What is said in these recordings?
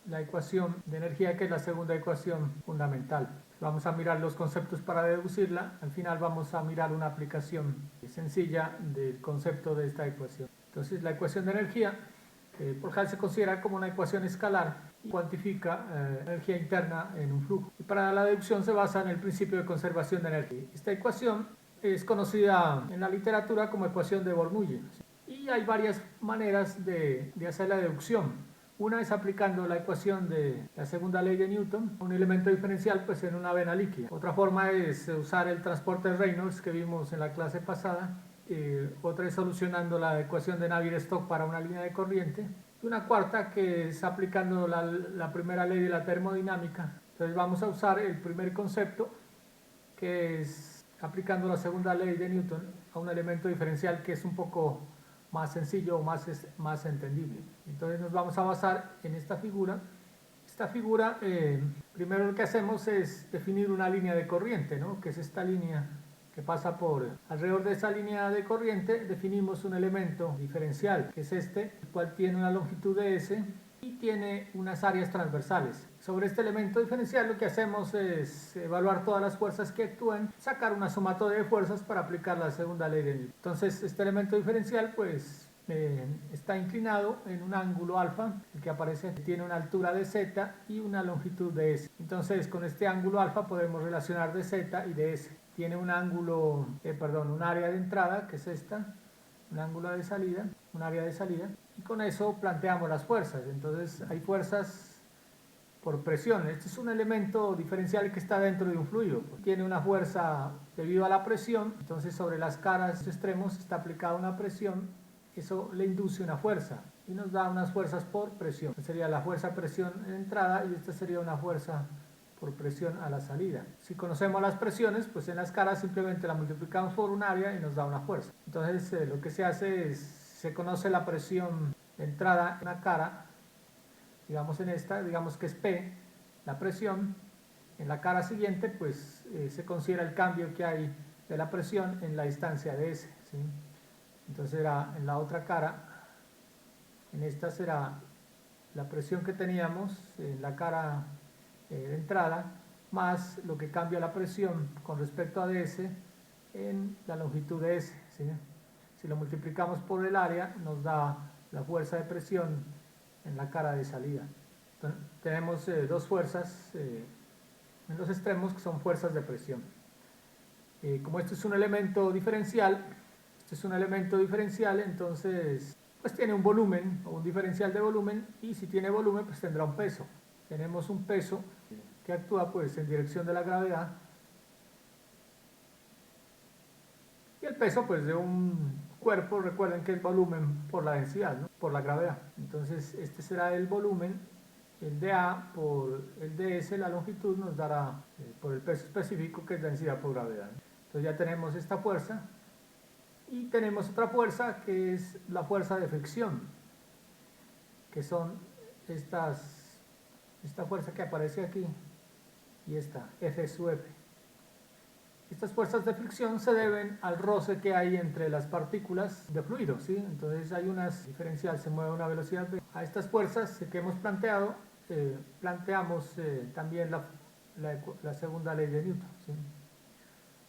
la ecuación de energía, que es la segunda ecuación fundamental. Vamos a mirar los conceptos para deducirla. Al final vamos a mirar una aplicación sencilla del concepto de esta ecuación. Entonces, la ecuación de energía por general se considera como una ecuación escalar y cuantifica energía interna en un flujo. Y para la deducción se basa en el principio de conservación de energía. Esta ecuación es conocida en la literatura como ecuación de Bernoulli. Y hay varias maneras de hacer la deducción. Una es aplicando la ecuación de la segunda ley de Newton, un elemento diferencial pues en una vena líquida. Otra forma es usar el transporte de Reynolds que vimos en la clase pasada. Otra es solucionando la ecuación de Navier-Stokes para una línea de corriente. Y una cuarta que es aplicando la primera ley de la termodinámica. Entonces vamos a usar el primer concepto, que es aplicando la segunda ley de Newton a un elemento diferencial que es un poco más sencillo o más entendible. Entonces nos vamos a basar en esta figura. Esta figura, primero lo que hacemos es definir una línea de corriente, ¿no? Que es esta línea que pasa por alrededor de esa línea de corriente. Definimos un elemento diferencial, que es este, el cual tiene una longitud de S y tiene unas áreas transversales. Sobre este elemento diferencial lo que hacemos es evaluar todas las fuerzas que actúan, sacar una sumatoria de fuerzas para aplicar la segunda ley de Newton. Entonces este elemento diferencial pues está inclinado en un ángulo alfa, el que aparece tiene una altura de z y una longitud de s. Entonces con este ángulo alfa podemos relacionar de z y de s. Tiene un ángulo, un área de entrada, que es esta, un ángulo de salida, un área de salida, y con eso planteamos las fuerzas. Entonces hay fuerzas por presión. Este es un elemento diferencial que está dentro de un fluido. Tiene una fuerza debido a la presión, entonces sobre las caras extremos está aplicada una presión, eso le induce una fuerza y nos da unas fuerzas por presión. Esta sería la fuerza presión en entrada y esta sería una fuerza por presión a la salida. Si conocemos las presiones, pues en las caras simplemente la multiplicamos por un área y nos da una fuerza. Entonces lo que se hace es, se conoce la presión de entrada en una cara, digamos en esta, digamos que es P, la presión. En la cara siguiente pues se considera el cambio que hay de la presión en la distancia de S, ¿sí? Entonces será en la otra cara, en esta será la presión que teníamos en la cara de entrada, más lo que cambia la presión con respecto a ds en la longitud de S, ¿sí? Si lo multiplicamos por el área nos da la fuerza de presión en la cara de salida. Entonces, tenemos dos fuerzas en los extremos que son fuerzas de presión. Como esto es un elemento diferencial, entonces pues tiene un volumen o un diferencial de volumen, y si tiene volumen pues tendrá un peso. Tenemos un peso que actúa pues en dirección de la gravedad, y el peso pues de un cuerpo, recuerden que es volumen por la densidad, ¿no? Por la gravedad. Entonces este será el volumen, el dA por el ds, la longitud nos dará por el peso específico, que es densidad por gravedad. Entonces ya tenemos esta fuerza. Y tenemos otra fuerza que es la fuerza de fricción, que son esta fuerza que aparece aquí y esta, F sub F. Estas fuerzas de fricción se deben al roce que hay entre las partículas de fluido, ¿sí? Entonces hay unas diferencial, se mueve a una velocidad v. A estas fuerzas que hemos planteado, planteamos también la segunda ley de Newton, ¿sí?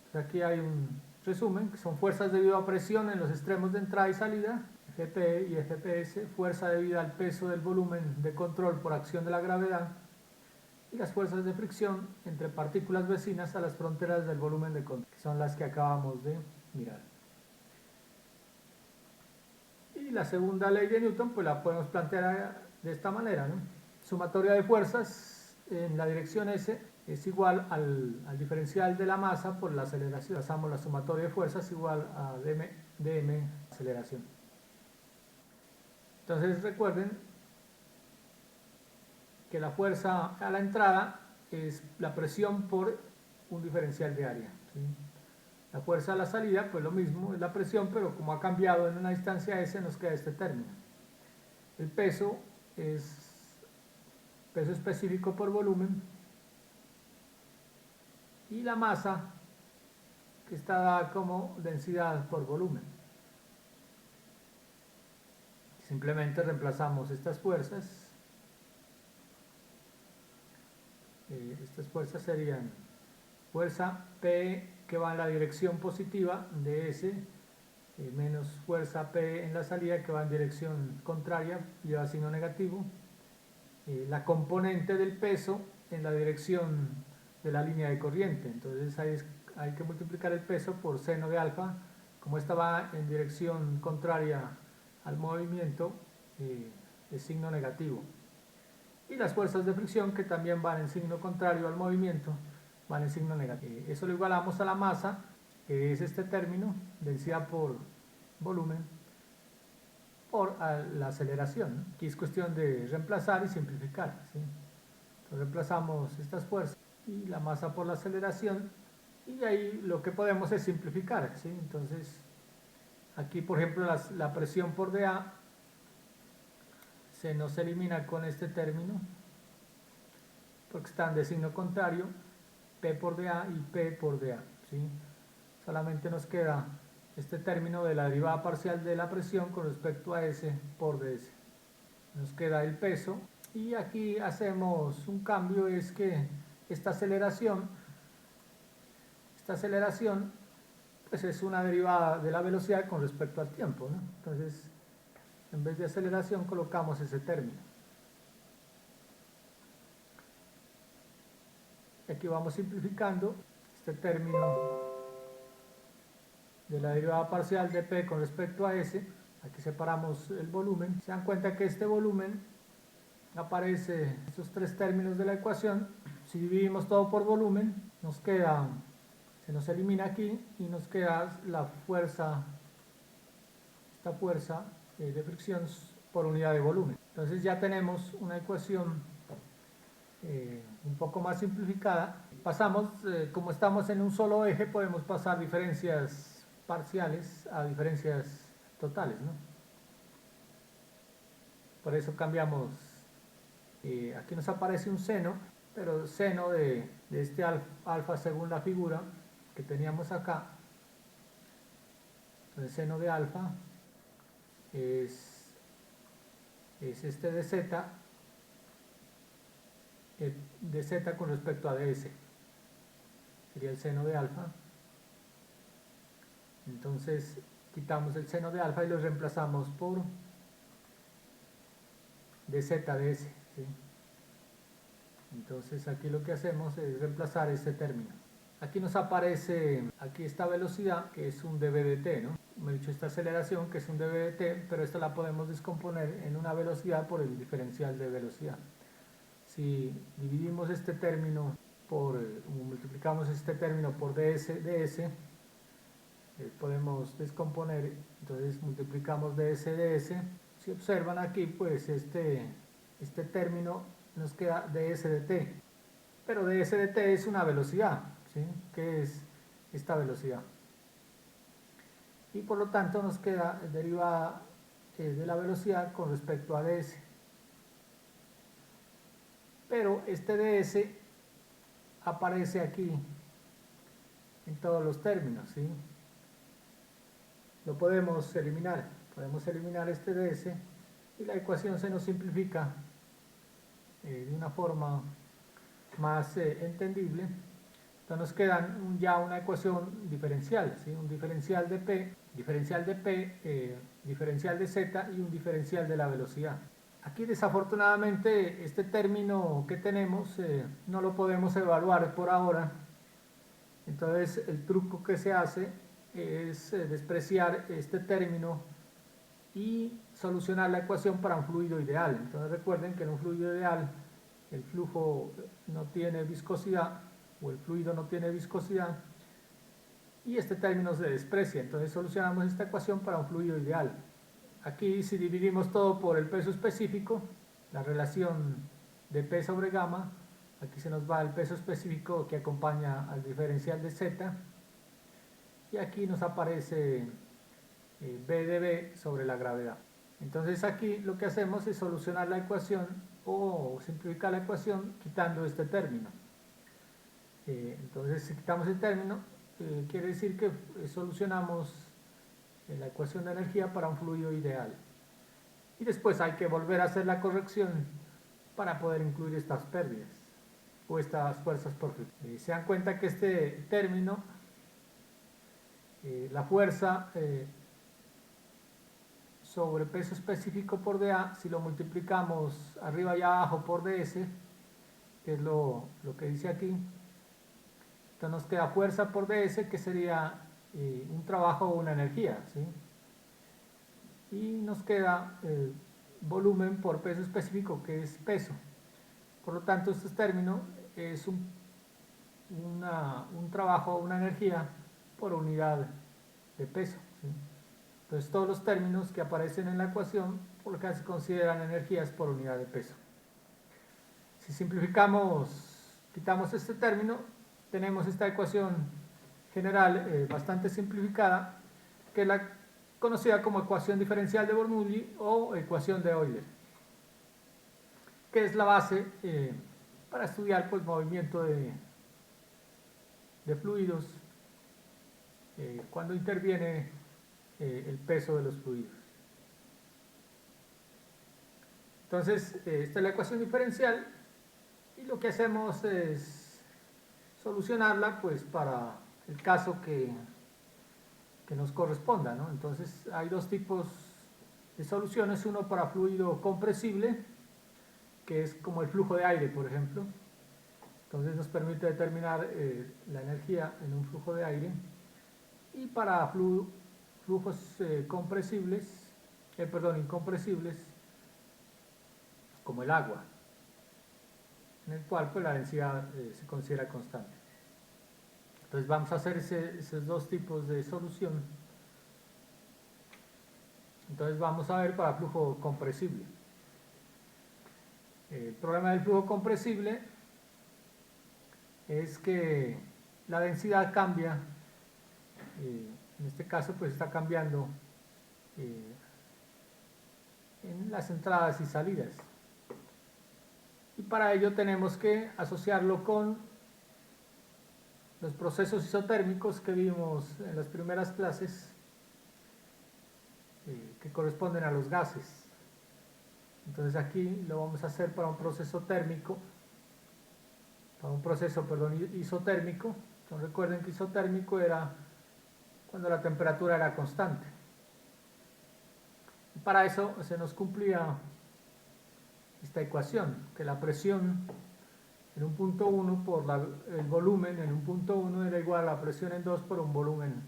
Entonces aquí hay un resumen, que son fuerzas debido a presión en los extremos de entrada y salida, Fp y Fps, fuerza debida al peso del volumen de control por acción de la gravedad, y las fuerzas de fricción entre partículas vecinas a las fronteras del volumen de control, que son las que acabamos de mirar. Y la segunda ley de Newton pues la podemos plantear de esta manera, ¿no? Sumatoria de fuerzas en la dirección S es igual al diferencial de la masa por la aceleración. Pasamos la sumatoria de fuerzas igual a dm aceleración. Entonces recuerden que la fuerza a la entrada es la presión por un diferencial de área, ¿sí? La fuerza a la salida pues lo mismo, es la presión, pero como ha cambiado en una distancia S nos queda este término. El peso es peso específico por volumen, y la masa que está dada como densidad por volumen. Simplemente reemplazamos estas fuerzas Estas fuerzas serían fuerza P que va en la dirección positiva de S, menos fuerza P en la salida que va en dirección contraria, lleva signo negativo, la componente del peso en la dirección de la línea de corriente. Entonces hay que multiplicar el peso por seno de alfa. Como esta va en dirección contraria al movimiento, es signo negativo. Y las fuerzas de fricción, que también van en signo contrario al movimiento, van en signo negativo. Eso lo igualamos a la masa, que es este término, densidad por volumen, por la aceleración. Aquí es cuestión de reemplazar y simplificar, ¿sí? Entonces reemplazamos estas fuerzas y la masa por la aceleración, y ahí lo que podemos es simplificar, ¿sí? Entonces aquí, por ejemplo, la presión por dA se nos elimina con este término, porque están de signo contrario, P por dA y P por dA, ¿sí? Solamente nos queda este término de la derivada parcial de la presión con respecto a S por ds. Nos queda el peso, y aquí hacemos un cambio, es que esta aceleración pues es una derivada de la velocidad con respecto al tiempo, ¿no? Entonces, en vez de aceleración colocamos ese término. Y aquí vamos simplificando este término de la derivada parcial de P con respecto a S. Aquí separamos el volumen. Se dan cuenta que este volumen aparece estos tres términos de la ecuación. Si dividimos todo por volumen, se nos elimina aquí y nos queda la fuerza, esta fuerza de fricción por unidad de volumen. Entonces ya tenemos una ecuación un poco más simplificada. Pasamos, como estamos en un solo eje, podemos pasar diferencias parciales a diferencias totales, ¿no? Por eso cambiamos, aquí nos aparece un seno, pero seno de este alfa según la figura que teníamos acá. Entonces seno de alfa es este de z, de z con respecto a ds, sería el seno de alfa. Entonces quitamos el seno de alfa y lo reemplazamos por dz ds, ¿sí? Entonces aquí lo que hacemos es reemplazar este término. Aquí nos aparece, aquí esta velocidad que es un dv dt, ¿no? Me he dicho esta aceleración que es un dv dt, pero esta la podemos descomponer en una velocidad por el diferencial de velocidad. Si dividimos este término multiplicamos este término por ds, podemos descomponer, entonces multiplicamos ds. Si observan aquí, pues este término nos queda ds de t, pero ds de t es una velocidad, ¿sí? Que es esta velocidad, y por lo tanto nos queda derivada de la velocidad con respecto a ds, pero este ds aparece aquí en todos los términos, ¿sí? Lo podemos eliminar este ds y la ecuación se nos simplifica de una forma más entendible. Entonces nos queda ya una ecuación diferencial, ¿sí? Un diferencial de P, diferencial de Z y un diferencial de la velocidad. Aquí desafortunadamente este término que tenemos no lo podemos evaluar por ahora. Entonces el truco que se hace es despreciar este término y solucionar la ecuación para un fluido ideal. Entonces recuerden que en un fluido ideal el flujo no tiene viscosidad, o el fluido no tiene viscosidad, y este término se desprecia. Entonces solucionamos esta ecuación para un fluido ideal. Aquí, si dividimos todo por el peso específico, la relación de P sobre gamma, aquí se nos va el peso específico que acompaña al diferencial de Z, y aquí nos aparece B de B sobre la gravedad. Entonces aquí lo que hacemos es solucionar la ecuación o simplificar la ecuación quitando este término. Entonces si quitamos el término, quiere decir que solucionamos la ecuación de energía para un fluido ideal. Y después hay que volver a hacer la corrección para poder incluir estas pérdidas. o estas fuerzas por fricción. Se dan cuenta que este término, la fuerza sobre peso específico por dA, si lo multiplicamos arriba y abajo por ds, que es lo que dice aquí, entonces nos queda fuerza por ds, que sería un trabajo o una energía, ¿sí? Y nos queda volumen por peso específico, que es peso. Por lo tanto, este término es un trabajo o una energía por unidad de peso, ¿sí? Entonces, todos los términos que aparecen en la ecuación, por lo que se consideran energías por unidad de peso. Si simplificamos, quitamos este término, tenemos esta ecuación general bastante simplificada, que es la conocida como ecuación diferencial de Bernoulli o ecuación de Euler, que es la base para estudiar pues, movimiento de fluidos cuando interviene el peso de los fluidos. Entonces, esta es la ecuación diferencial y lo que hacemos es solucionarla pues para el caso que nos corresponda, ¿no? Entonces, hay dos tipos de soluciones, uno para fluido compresible, que es como el flujo de aire, por ejemplo. Entonces nos permite determinar la energía en un flujo de aire. Y para flujos incompresibles, como el agua, en el cual pues, la densidad se considera constante. Entonces vamos a hacer esos dos tipos de solución. Entonces vamos a ver para flujo compresible. El problema del flujo compresible es que la densidad cambia, en este caso pues está cambiando en las entradas y salidas. Y para ello tenemos que asociarlo con los procesos isotérmicos que vimos en las primeras clases, que corresponden a los gases. Entonces aquí lo vamos a hacer para un proceso térmico, isotérmico. Entonces recuerden que isotérmico era cuando la temperatura era constante. Y para eso se nos cumplía esta ecuación, que la presión en un punto 1 por el volumen en un punto 1 era igual a la presión en 2 por un volumen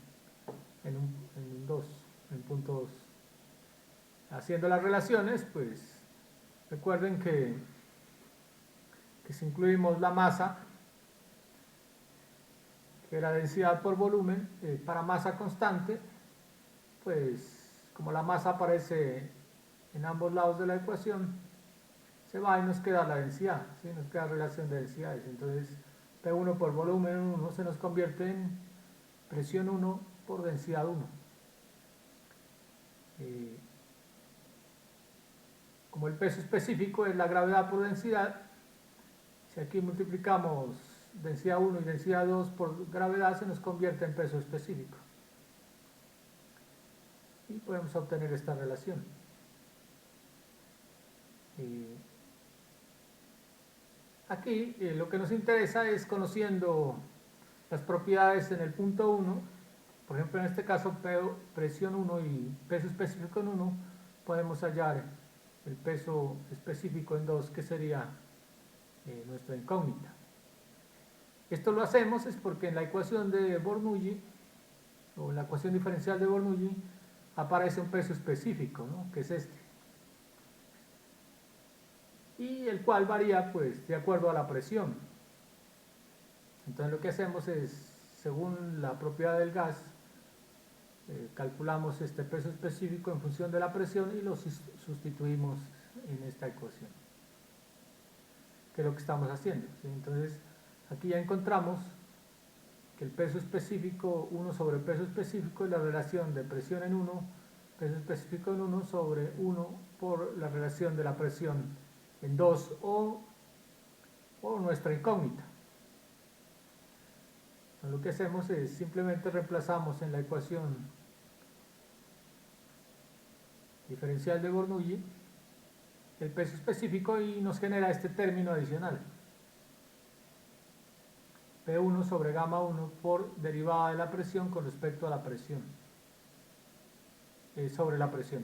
en punto 2. Haciendo las relaciones, pues recuerden que si incluimos la masa, que era densidad por volumen, para masa constante, pues como la masa aparece en ambos lados de la ecuación, se va y nos queda la densidad, ¿sí? Nos queda relación de densidades. Entonces P1 por volumen 1 se nos convierte en presión 1 por densidad 1. Como el peso específico es la gravedad por densidad, si aquí multiplicamos densidad 1 y densidad 2 por gravedad, se nos convierte en peso específico. Y podemos obtener esta relación. Aquí lo que nos interesa es conociendo las propiedades en el punto 1, por ejemplo en este caso presión 1 y peso específico en 1, podemos hallar el peso específico en 2, que sería nuestra incógnita. Esto lo hacemos es porque en la ecuación de Bernoulli, o en la ecuación diferencial de Bernoulli, aparece un peso específico, ¿no? Que es este, y el cual varía pues de acuerdo a la presión. Entonces lo que hacemos es, según la propiedad del gas, calculamos este peso específico en función de la presión y lo sustituimos en esta ecuación, que es lo que estamos haciendo, ¿sí? Entonces aquí ya encontramos que el peso específico 1 sobre el peso específico es la relación de presión en 1, peso específico en 1 sobre 1 por la relación de la presión en 2 o nuestra incógnita. Entonces, lo que hacemos es simplemente reemplazamos en la ecuación diferencial de Bernoulli el peso específico y nos genera este término adicional. P1 sobre gamma 1 por derivada de la presión con respecto a la presión, sobre la presión,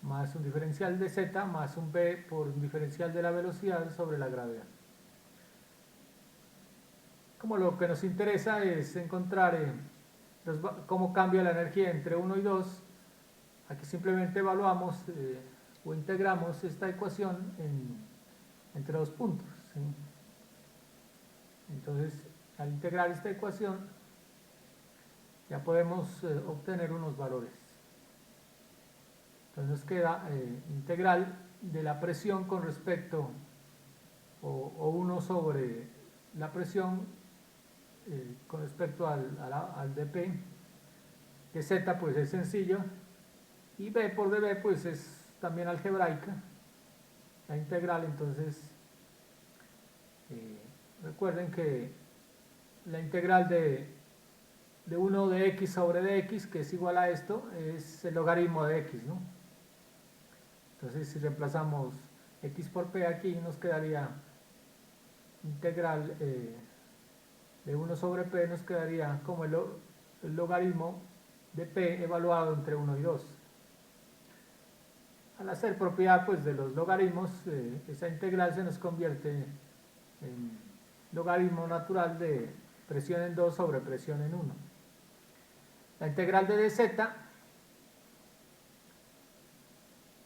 más un diferencial de Z más un B por un diferencial de la velocidad sobre la gravedad. Como lo que nos interesa es encontrar cómo cambia la energía entre 1 y 2, aquí simplemente evaluamos o integramos esta ecuación entre dos puntos, ¿sí? Entonces, al integrar esta ecuación, ya podemos obtener unos valores. Entonces nos queda integral de la presión con respecto, o 1 sobre la presión con respecto al dP, de Z pues es sencillo, y B por dB pues es también algebraica, la integral. Entonces recuerden que la integral de 1 de x sobre dx, que es igual a esto, es el logaritmo de x, ¿no? Entonces si reemplazamos x por p aquí, nos quedaría integral de 1 sobre p, nos quedaría como el logaritmo de p evaluado entre 1 y 2. Al hacer propiedad pues de los logaritmos, esa integral se nos convierte en logaritmo natural de presión en 2 sobre presión en 1. La integral de dz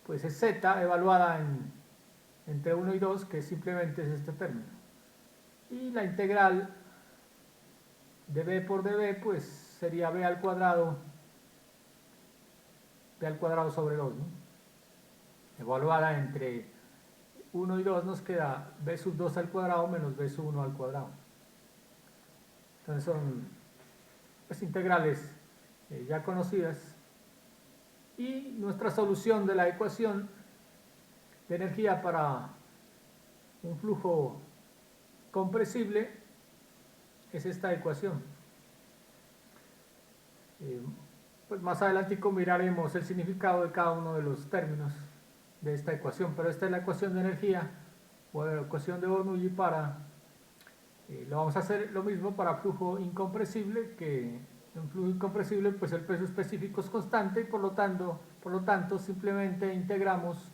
pues es z evaluada entre 1 y 2, que simplemente es este término. Y la integral de b por db pues sería b al cuadrado sobre 2, ¿no? Evaluada entre 1 y 2, nos queda b sub 2 al cuadrado menos b sub 1 al cuadrado. Entonces son pues integrales ya conocidas, y nuestra solución de la ecuación de energía para un flujo compresible es esta ecuación. Pues más adelante miraremos el significado de cada uno de los términos de esta ecuación, pero esta es la ecuación de energía o la ecuación de Bernoulli para lo vamos a hacer lo mismo para flujo incompresible, que en flujo incompresible pues el peso específico es constante, y por lo tanto simplemente integramos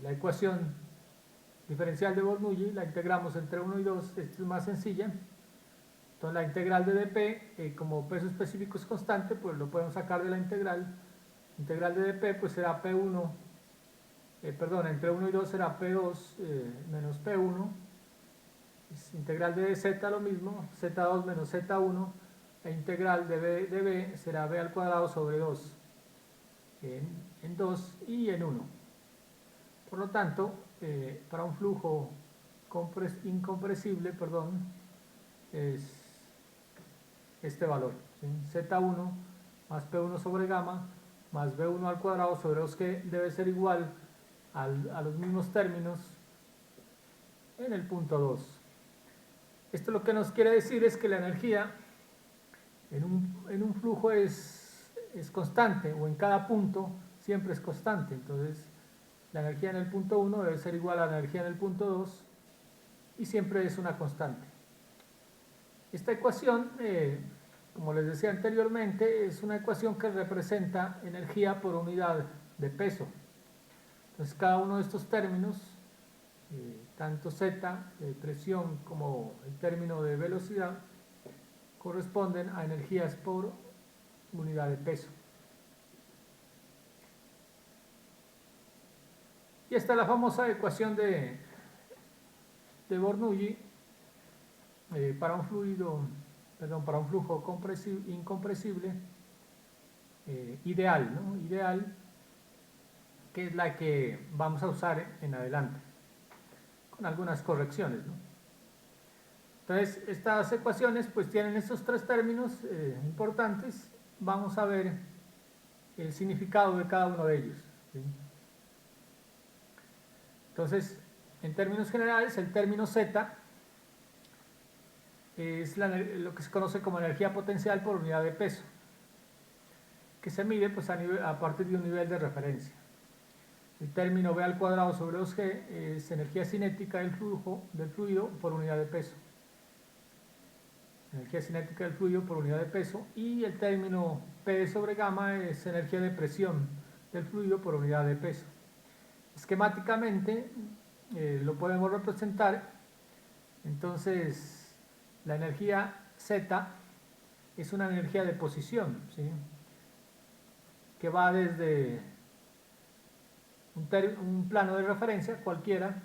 la ecuación diferencial de Bernoulli, la integramos entre 1 y 2, esta es más sencilla. Entonces la integral de dp, como peso específico es constante, pues lo podemos sacar de la integral. Integral de dp pues será p1, entre 1 y 2 será p2 menos p1. Integral de dz lo mismo, z2 menos z1, e integral de b será b al cuadrado sobre 2 en 2 y en 1. Por lo tanto, para un flujo incompresible, es este valor, ¿sí? Z1 más P1 sobre gamma más B1 al cuadrado sobre 2, que debe ser igual a los mismos términos en el punto 2. Esto lo que nos quiere decir es que la energía en un flujo es constante, o en cada punto siempre es constante. Entonces la energía en el punto 1 debe ser igual a la energía en el punto 2, y siempre es una constante. Esta ecuación, como les decía anteriormente, es una ecuación que representa energía por unidad de peso. Entonces cada uno de estos términos, tanto z, presión, como el término de velocidad, corresponden a energías por unidad de peso. Y esta es la famosa ecuación de Bernoulli para un flujo incompresible ideal, ¿no? Ideal, que es la que vamos a usar en adelante, con algunas correcciones, ¿no? Entonces, estas ecuaciones pues tienen estos tres términos importantes. Vamos a ver el significado de cada uno de ellos, ¿sí? Entonces, en términos generales, el término Z es lo que se conoce como energía potencial por unidad de peso, que se mide pues a partir de un nivel de referencia. El término B al cuadrado sobre 2G es energía cinética del fluido por unidad de peso. energía cinética del fluido por unidad de peso, y el término P sobre gamma es energía de presión del fluido por unidad de peso. Esquemáticamente lo podemos representar, entonces la energía Z es una energía de posición, ¿sí?, que va desde un plano de referencia cualquiera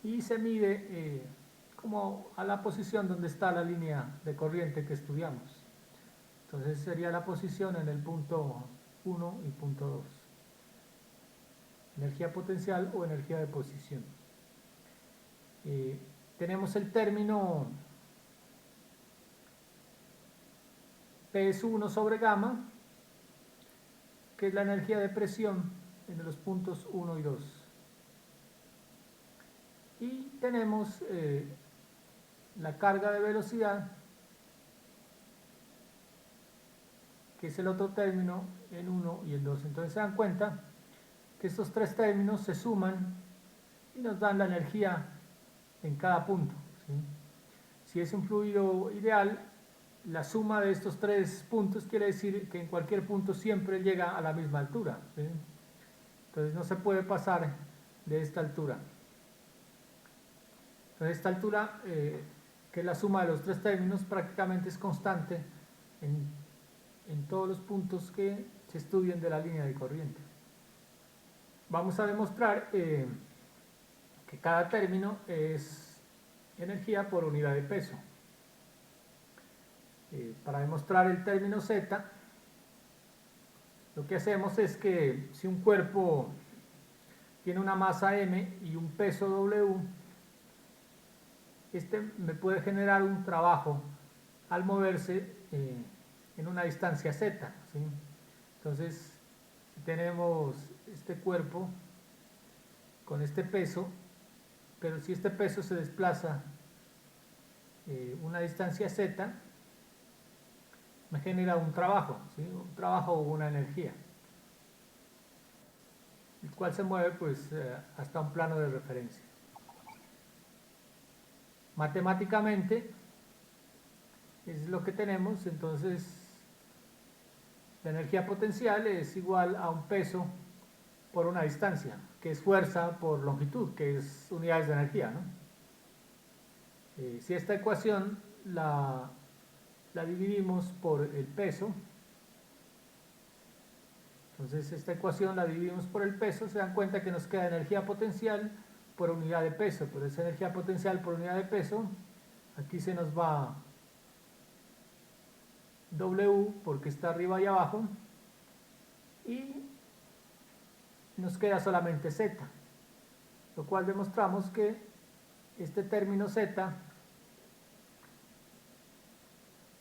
y se mide como a la posición donde está la línea de corriente que estudiamos. Entonces sería la posición en el punto 1 y punto 2. Energía potencial o energía de posición. Tenemos el término P es 1 sobre gamma, que es la energía de presión en los puntos 1 y 2. Y tenemos la carga de velocidad, que es el otro término en 1 y en 2. Entonces se dan cuenta que estos tres términos se suman y nos dan la energía en cada punto, ¿sí? Si es un fluido ideal, la suma de estos tres puntos quiere decir que en cualquier punto siempre llega a la misma altura, ¿sí? Entonces no se puede pasar de esta altura. Entonces esta altura, que es la suma de los tres términos, prácticamente es constante en todos los puntos que se estudien de la línea de corriente. Vamos a demostrar que cada término es energía por unidad de peso. Para demostrar el término Z, lo que hacemos es que si un cuerpo tiene una masa M y un peso W, este me puede generar un trabajo al moverse en una distancia Z, ¿sí? Entonces, si tenemos este cuerpo con este peso, pero si este peso se desplaza una distancia Z, me genera un trabajo, ¿sí?, un trabajo o una energía, el cual se mueve pues hasta un plano de referencia. Matemáticamente es lo que tenemos. Entonces la energía potencial es igual a un peso por una distancia, que es fuerza por longitud, que es unidades de energía, ¿no? Si esta ecuación la dividimos por el peso, entonces esta ecuación la dividimos por el peso, se dan cuenta que nos queda energía potencial por unidad de peso, pero esa energía potencial por unidad de peso, aquí se nos va W porque está arriba y abajo, y nos queda solamente Z, lo cual demostramos que este término Z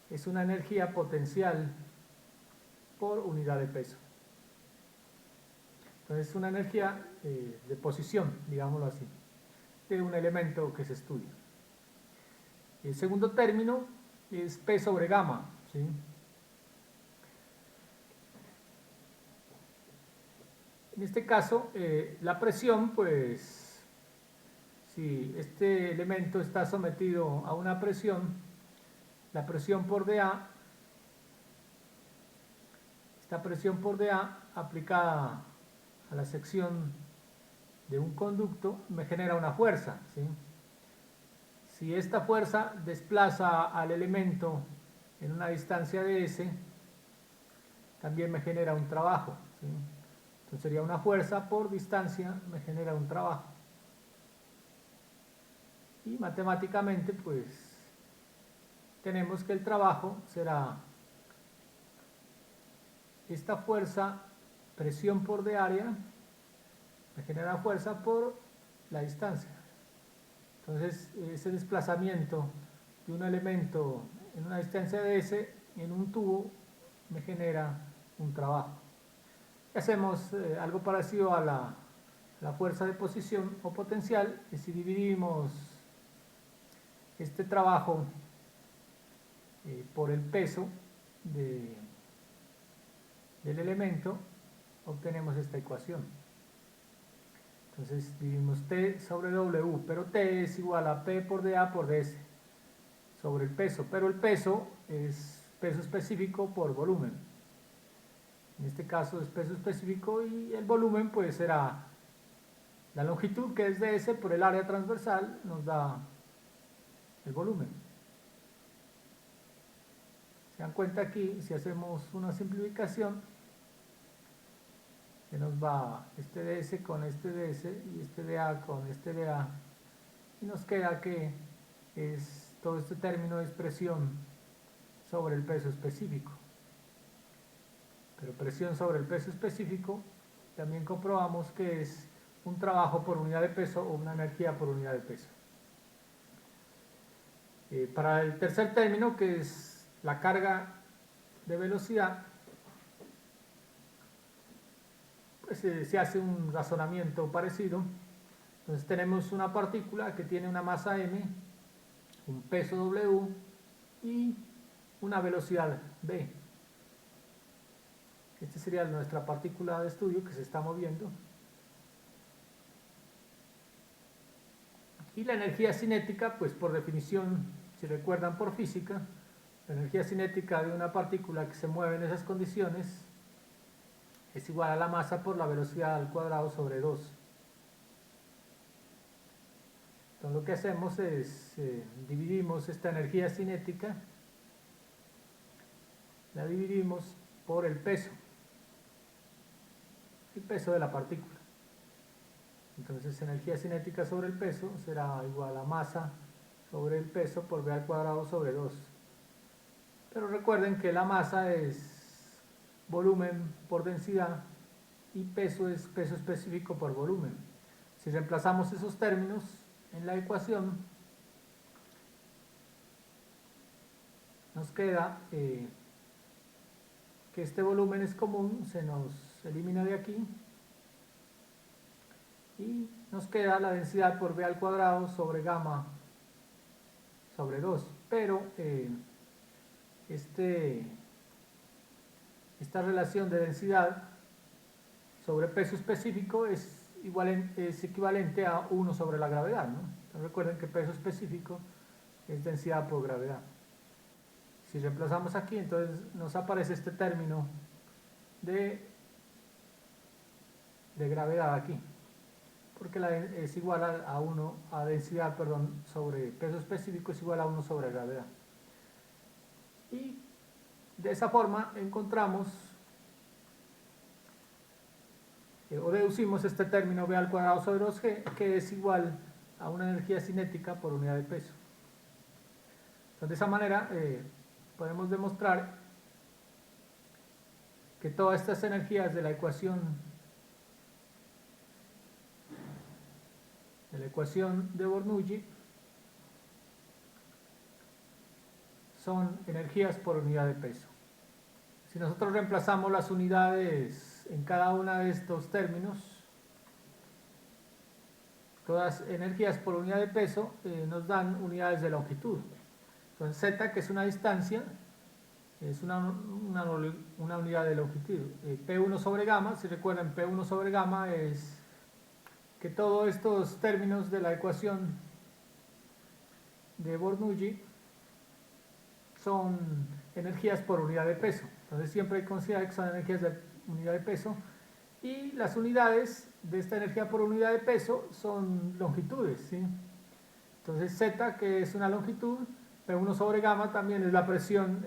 es una energía potencial por unidad de peso. Entonces es una energía de posición, digámoslo así, de un elemento que se estudia. El segundo término es P sobre gamma, ¿sí? En este caso, la presión, pues, si este elemento está sometido a una presión, la presión por dA, esta presión por dA aplicada a la sección de un conducto me genera una fuerza, ¿sí? Si esta fuerza desplaza al elemento en una distancia de S, también me genera un trabajo, ¿sí? Entonces sería una fuerza por distancia, me genera un trabajo. Y matemáticamente, pues, tenemos que el trabajo será esta fuerza, presión por de área, me genera fuerza por la distancia. Entonces, ese desplazamiento de un elemento en una distancia de S en un tubo me genera un trabajo. Hacemos algo parecido a la fuerza de posición o potencial, y si dividimos este trabajo por el peso del elemento, obtenemos esta ecuación. Entonces dividimos T sobre W, pero T es igual a P por dA por ds. sobre el peso, pero el peso es peso específico por volumen. En este caso es peso específico y el volumen pues será la longitud, que es ds, por el área transversal nos da el volumen. Se dan cuenta aquí, si hacemos una simplificación, que nos va este ds con este ds y este dA con este dA, y nos queda que todo este término es presión sobre el peso específico. Pero presión sobre el peso específico también comprobamos que es un trabajo por unidad de peso o una energía por unidad de peso. Para el tercer término, que es la carga de velocidad, pues se hace un razonamiento parecido. Entonces tenemos una partícula que tiene una masa m, un peso w y una velocidad v. Esta sería nuestra partícula de estudio que se está moviendo. Y la energía cinética, pues por definición, si recuerdan por física, la energía cinética de una partícula que se mueve en esas condiciones es igual a la masa por la velocidad al cuadrado sobre 2. Entonces lo que hacemos es dividimos esta energía cinética, la dividimos por el peso de la partícula. Entonces energía cinética sobre el peso será igual a masa sobre el peso por v al cuadrado sobre 2. Pero recuerden que la masa es volumen por densidad y peso es peso específico por volumen. Si reemplazamos esos términos en la ecuación, nos queda que este volumen es común, se nos elimina de aquí y nos queda la densidad por v al cuadrado sobre gamma sobre 2. Pero esta relación de densidad sobre peso específico es equivalente a 1 sobre la gravedad, ¿no? Entonces recuerden que peso específico es densidad por gravedad. Si reemplazamos aquí, entonces nos aparece este término de gravedad aquí, porque es igual a 1, a densidad, perdón, sobre peso específico es igual a 1 sobre gravedad. Y de esa forma encontramos o deducimos este término v al cuadrado sobre 2g, que es igual a una energía cinética por unidad de peso. Entonces, de esa manera podemos demostrar que todas estas energías de la ecuación de Bernoulli son energías por unidad de peso. Si nosotros reemplazamos las unidades en cada uno de estos términos, todas energías por unidad de peso nos dan unidades de longitud. Entonces z, que es una distancia, es una unidad de longitud. P1 sobre gamma, si recuerdan, P1 sobre gamma es que todos estos términos de la ecuación de Bernoulli son energías por unidad de peso. Entonces siempre hay que considerar que son energías de unidad de peso y las unidades de esta energía por unidad de peso son longitudes, ¿sí? Entonces z, que es una longitud, P1 sobre gamma también es la presión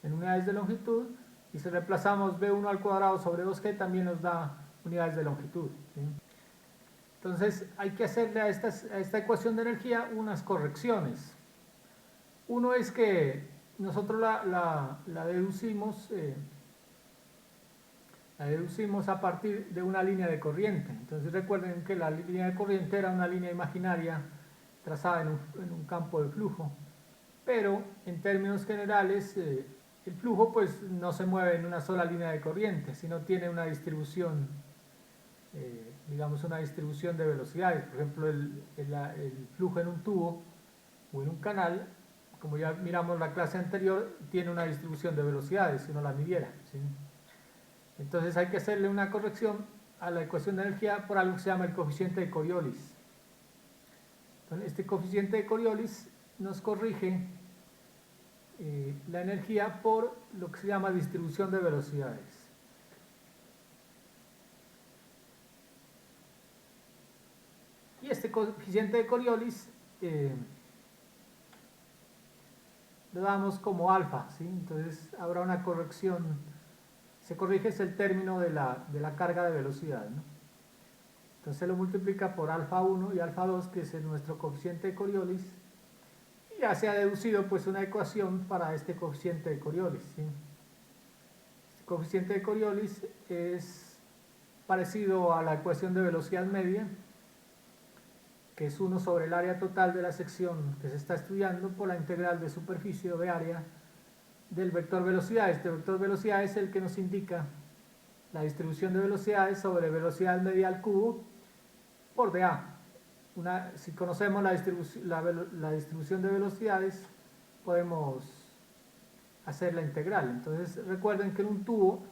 en unidades de longitud, y si reemplazamos V1 al cuadrado sobre 2g también nos da unidades de longitud, ¿sí? Entonces hay que hacerle a esta ecuación de energía unas correcciones. Uno es que nosotros la deducimos a partir de una línea de corriente. Entonces recuerden que la línea de corriente era una línea imaginaria trazada en un campo de flujo, pero en términos generales el flujo pues no se mueve en una sola línea de corriente, sino tiene una distribución, digamos una distribución de velocidades. Por ejemplo, el flujo en un tubo o en un canal, como ya miramos la clase anterior, tiene una distribución de velocidades si uno la midiera, ¿sí? Entonces hay que hacerle una corrección a la ecuación de energía por algo que se llama el coeficiente de Coriolis. Entonces, este coeficiente de Coriolis nos corrige la energía por lo que se llama distribución de velocidades. Y este coeficiente de Coriolis lo damos como alfa, ¿sí? Entonces habrá una corrección, se corrige es el término de la carga de velocidad, ¿no? Entonces lo multiplica por alfa 1 y alfa 2, que es nuestro coeficiente de Coriolis, y ya se ha deducido pues una ecuación para este coeficiente de Coriolis, ¿sí? Este coeficiente de Coriolis es parecido a la ecuación de velocidad media, que es 1 sobre el área total de la sección que se está estudiando por la integral de superficie o de área del vector velocidad. Este vector velocidad es el que nos indica la distribución de velocidades sobre velocidad media al cubo por dA. Si conocemos la distribución de velocidades, podemos hacer la integral. Entonces recuerden que en un tubo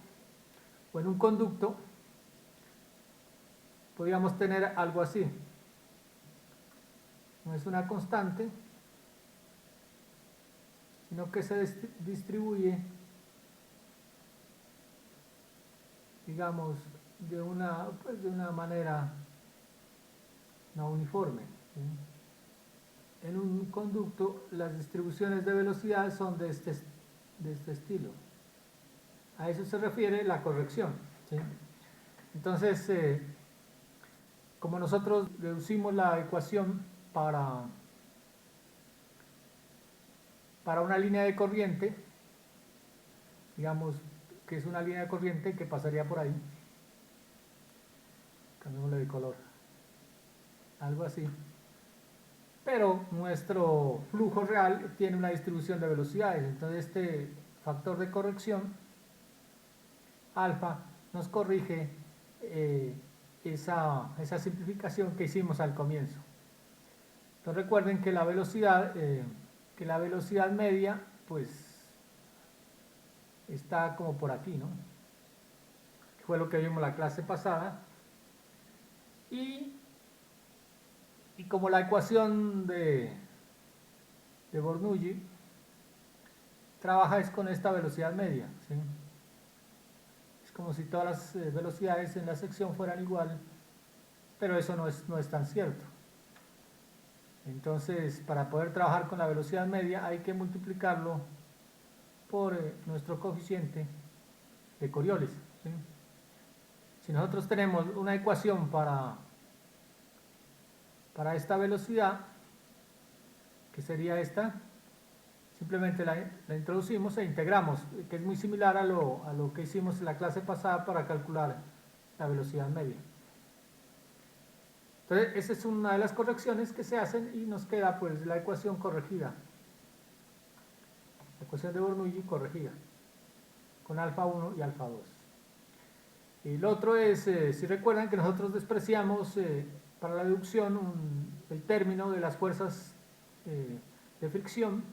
o en un conducto podríamos tener algo así. No es una constante, sino que se distribuye, digamos, de una manera no uniforme, ¿sí? En un conducto las distribuciones de velocidad son de este estilo. A eso se refiere la corrección, ¿sí? Entonces, como nosotros deducimos la ecuación para una línea de corriente, digamos que es una línea de corriente que pasaría por ahí, cambiémosle de color, algo así, pero nuestro flujo real tiene una distribución de velocidades. Entonces este factor de corrección alfa nos corrige esa simplificación que hicimos al comienzo. Entonces recuerden que la velocidad media pues está como por aquí, ¿no? Fue lo que vimos la clase pasada. Y como la ecuación de Bernoulli trabaja es con esta velocidad media, ¿sí? Es como si todas las velocidades en la sección fueran igual, pero eso no es tan cierto. Entonces, para poder trabajar con la velocidad media hay que multiplicarlo por nuestro coeficiente de Coriolis, ¿sí? Si nosotros tenemos una ecuación para esta velocidad, que sería esta, simplemente la introducimos e integramos, que es muy similar a lo que hicimos en la clase pasada para calcular la velocidad media. Entonces, esa es una de las correcciones que se hacen y nos queda pues la ecuación corregida, la ecuación de Bernoulli corregida, con alfa 1 y alfa 2. Y lo otro es, si recuerdan que nosotros despreciamos para la deducción el término de las fuerzas de fricción,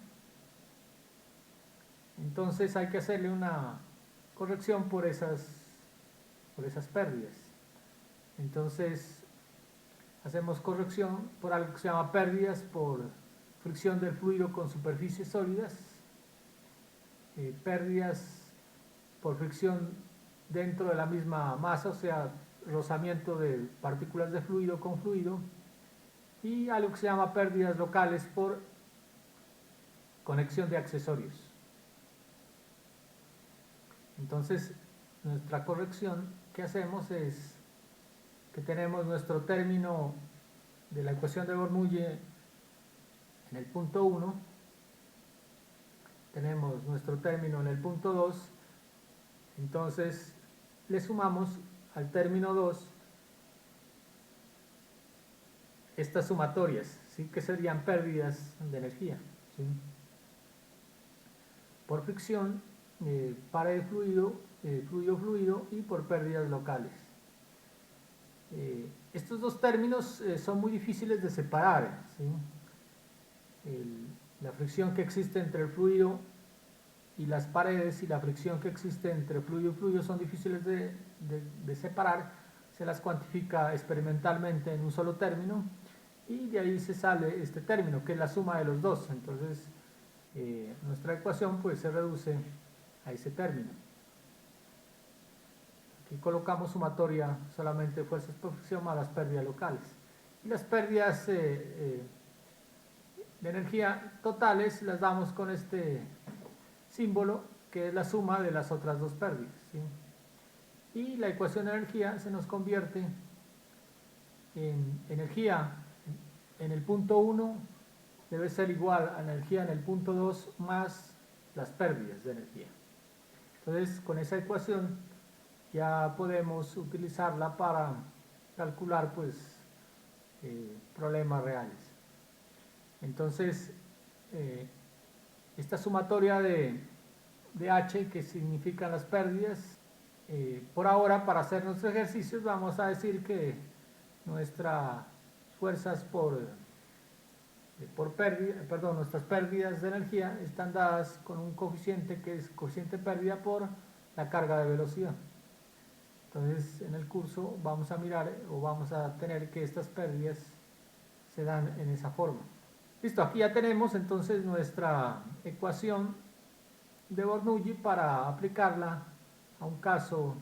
entonces hay que hacerle una corrección por esas pérdidas. Entonces hacemos corrección por algo que se llama pérdidas por fricción del fluido con superficies sólidas, pérdidas por fricción dentro de la misma masa, o sea, rozamiento de partículas de fluido con fluido, y algo que se llama pérdidas locales por conexión de accesorios. Entonces, nuestra corrección que hacemos es que tenemos nuestro término de la ecuación de Bernoulli en el punto 1, tenemos nuestro término en el punto 2, entonces le sumamos al término 2 estas sumatorias, ¿sí? Que serían pérdidas de energía, ¿sí? Por fricción, para el fluido y por pérdidas locales. Estos dos términos son muy difíciles de separar, ¿sí? La fricción que existe entre el fluido y las paredes y la fricción que existe entre fluido y fluido son difíciles de separar, se las cuantifica experimentalmente en un solo término y de ahí se sale este término, que es la suma de los dos. Entonces, nuestra ecuación pues se reduce a ese término. Aquí colocamos sumatoria solamente de fuerzas por fricción más las pérdidas locales. Y las pérdidas de energía totales las damos con este símbolo, que es la suma de las otras dos pérdidas, ¿sí? Y la ecuación de energía se nos convierte en energía en el punto 1 debe ser igual a energía en el punto 2 más las pérdidas de energía. Entonces, con esa ecuación ya podemos utilizarla para calcular pues problemas reales. Entonces, esta sumatoria de H, que significan las pérdidas, por ahora, para hacer nuestros ejercicios, vamos a decir que nuestras fuerzas nuestras pérdidas de energía están dadas con un coeficiente que es coeficiente de pérdida por la carga de velocidad. Entonces, en el curso vamos a mirar o vamos a tener que estas pérdidas se dan en esa forma. Listo, aquí ya tenemos entonces nuestra ecuación de Bernoulli para aplicarla a un caso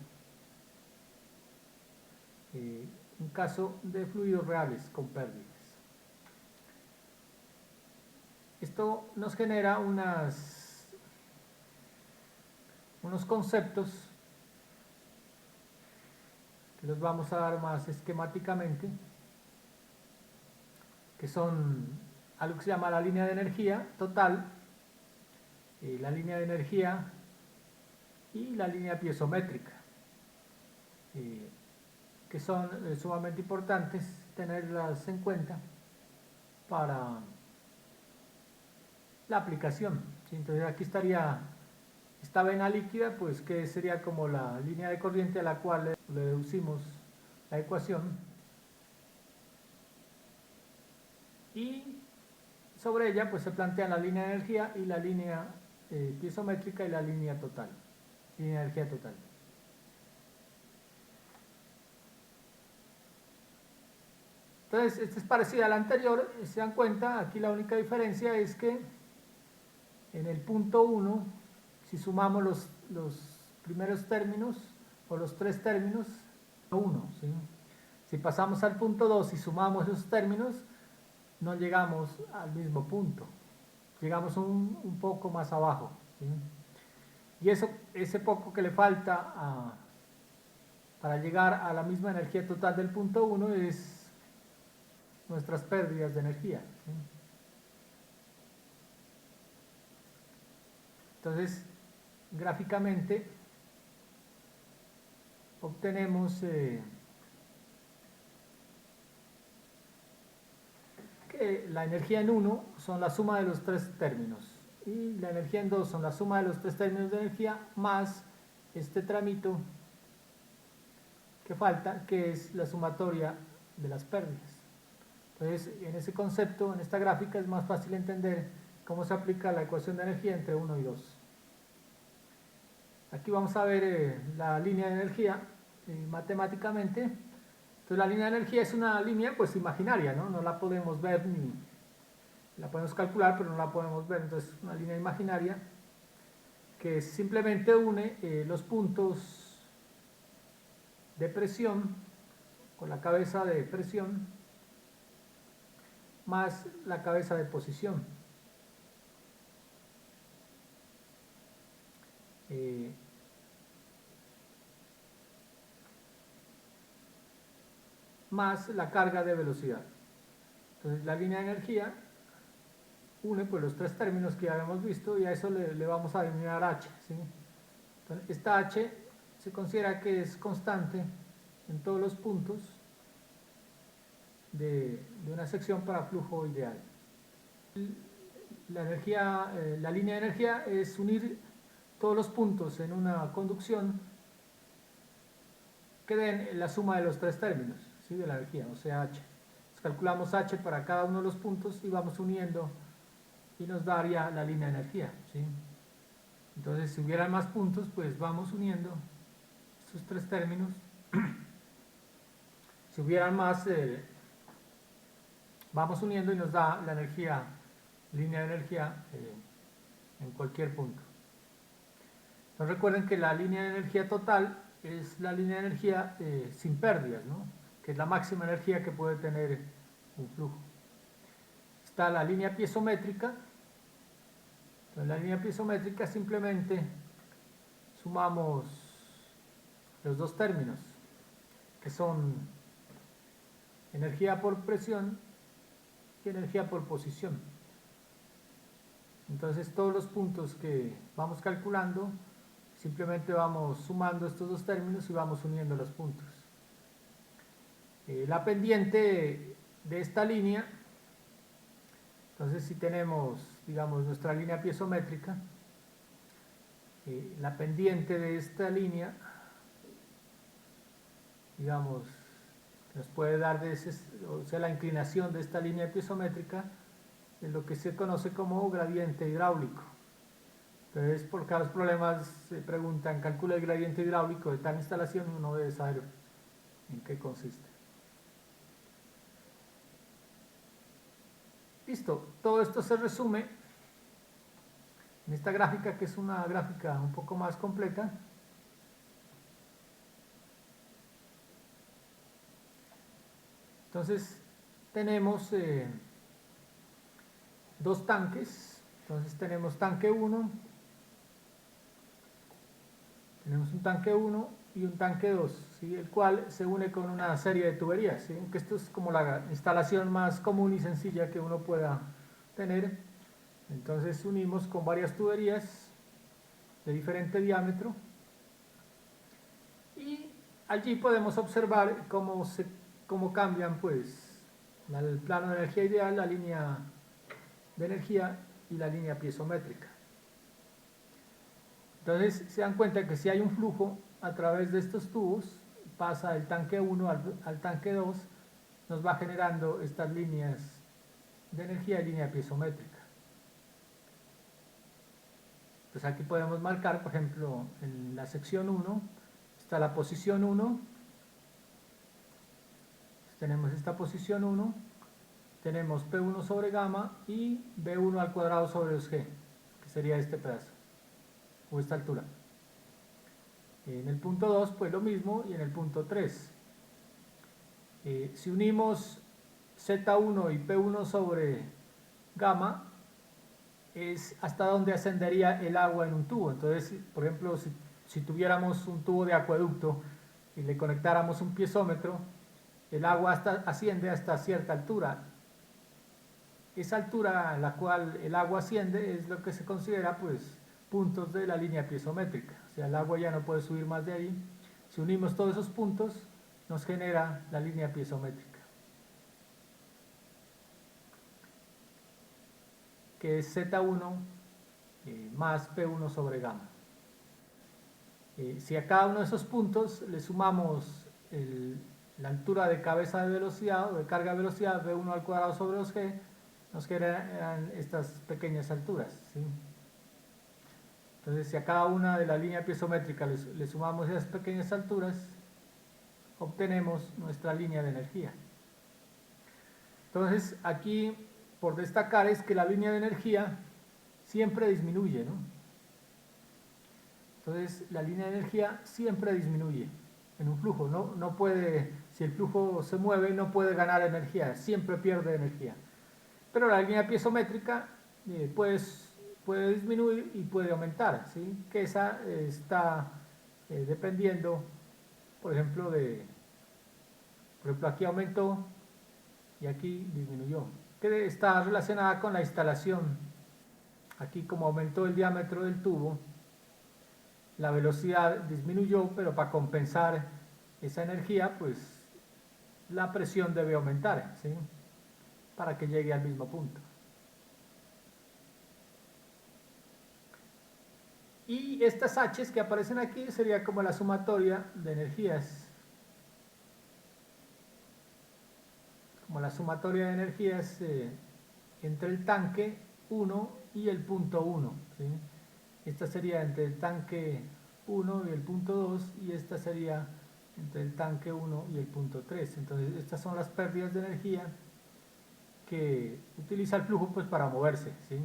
de fluidos reales con pérdidas. Esto nos genera unos conceptos que los vamos a dar más esquemáticamente, que son algo que se llama la línea de energía total, la línea de energía y la línea piezométrica, que son sumamente importantes tenerlas en cuenta para la aplicación, ¿sí? Entonces aquí estaría esta vena líquida, pues que sería como la línea de corriente a la cual le deducimos la ecuación, y sobre ella pues se plantean la línea de energía y la línea piezométrica y la línea total, línea de energía total. Entonces, esta es parecida a la anterior, se dan cuenta, aquí la única diferencia es que en el punto 1, si sumamos los primeros términos o los tres términos, 1, ¿sí? Si pasamos al punto 2 y sumamos esos términos, no llegamos al mismo punto, llegamos un poco más abajo, ¿sí? Y ese poco que le falta para llegar a la misma energía total del punto 1 es nuestras pérdidas de energía, ¿sí? Entonces, gráficamente obtenemos que la energía en 1 son la suma de los tres términos y la energía en 2 son la suma de los tres términos de energía más este tramito que falta, que es la sumatoria de las pérdidas. Entonces, en ese concepto, en esta gráfica, es más fácil entender cómo se aplica la ecuación de energía entre 1 y 2. Aquí vamos a ver la línea de energía matemáticamente. Entonces, la línea de energía es una línea pues imaginaria, ¿no? No la podemos ver ni la podemos calcular, pero no la podemos ver. Entonces, una línea imaginaria que simplemente une los puntos de presión con la cabeza de presión más la cabeza de posición. Más la carga de velocidad. Entonces la línea de energía une pues los tres términos que ya habíamos visto y a eso le vamos a denominar H, ¿sí? Entonces esta H se considera que es constante en todos los puntos de una sección para flujo ideal. La línea de energía es unir todos los puntos en una conducción que den la suma de los tres términos, ¿sí? De la energía, o sea H. Entonces, calculamos H para cada uno de los puntos y vamos uniendo y nos daría la línea de energía, ¿sí? Entonces, si hubieran más puntos, pues vamos uniendo estos tres términos. Si hubieran más vamos uniendo y nos da la energía, línea de energía en cualquier punto. Entonces recuerden que la línea de energía total es la línea de energía sin pérdidas, ¿no? Que es la máxima energía que puede tener un flujo. Está la línea piezométrica. Entonces la línea piezométrica simplemente sumamos los dos términos, que son energía por presión y energía por posición. Entonces todos los puntos que vamos calculando, simplemente vamos sumando estos dos términos y vamos uniendo los puntos. La pendiente de esta línea, entonces si tenemos, digamos, nuestra línea piezométrica, la pendiente de esta línea, digamos, nos puede dar, o sea, la inclinación de esta línea piezométrica, es lo que se conoce como gradiente hidráulico. Entonces, por cada problemas se preguntan, calcula el gradiente hidráulico de tal instalación, uno debe saber en qué consiste. Listo, todo esto se resume en esta gráfica, que es una gráfica un poco más completa. Entonces, tenemos dos tanques. Entonces, tenemos tanque 1, tenemos un tanque 1 y un tanque 2, ¿sí? El cual se une con una serie de tuberías, ¿sí? Que esto es como la instalación más común y sencilla que uno pueda tener. Entonces unimos con varias tuberías de diferente diámetro y allí podemos observar cómo cambian, pues, el plano de energía ideal, la línea de energía y la línea piezométrica. Entonces se dan cuenta que si hay un flujo a través de estos tubos, pasa del tanque 1 al tanque 2, nos va generando estas líneas de energía y línea piezométrica. Pues aquí podemos marcar, por ejemplo, en la sección 1 está la posición 1, tenemos esta posición 1, tenemos P1 sobre gamma y B1 al cuadrado sobre 2G, que sería este pedazo, o esta altura. En el punto 2, pues lo mismo, y en el punto 3. Si unimos Z1 y P1 sobre gamma, es hasta donde ascendería el agua en un tubo. Entonces, por ejemplo, si tuviéramos un tubo de acueducto y le conectáramos un piezómetro, el agua asciende hasta cierta altura. Esa altura a la cual el agua asciende es lo que se considera, pues, puntos de la línea piezométrica. O sea, el agua ya no puede subir más de ahí. Si unimos todos esos puntos, nos genera la línea piezométrica, que es Z1 más P1 sobre gamma. Si a cada uno de esos puntos le sumamos la altura de cabeza de velocidad o de carga de velocidad, V1 al cuadrado sobre 2G, nos generan estas pequeñas alturas, ¿sí? Entonces, si a cada una de la línea piezométrica le sumamos esas pequeñas alturas, obtenemos nuestra línea de energía. Entonces, aquí por destacar es que la línea de energía siempre disminuye, ¿no? Entonces, la línea de energía siempre disminuye en un flujo. No puede, si el flujo se mueve, no puede ganar energía, siempre pierde energía. Pero la línea piezométrica puede disminuir y puede aumentar, ¿sí? Que esa está dependiendo, por ejemplo, aquí aumentó y aquí disminuyó, que está relacionada con la instalación. Aquí, como aumentó el diámetro del tubo, la velocidad disminuyó, pero para compensar esa energía, pues la presión debe aumentar, ¿sí? Para que llegue al mismo punto. Y estas H's que aparecen aquí sería como la sumatoria de energías. Como la sumatoria de energías entre el tanque 1 y el punto 1, ¿sí? Esta sería entre el tanque 1 y el punto 2, y esta sería entre el tanque 1 y el punto 3. Entonces, estas son las pérdidas de energía que utiliza el flujo pues para moverse, ¿sí?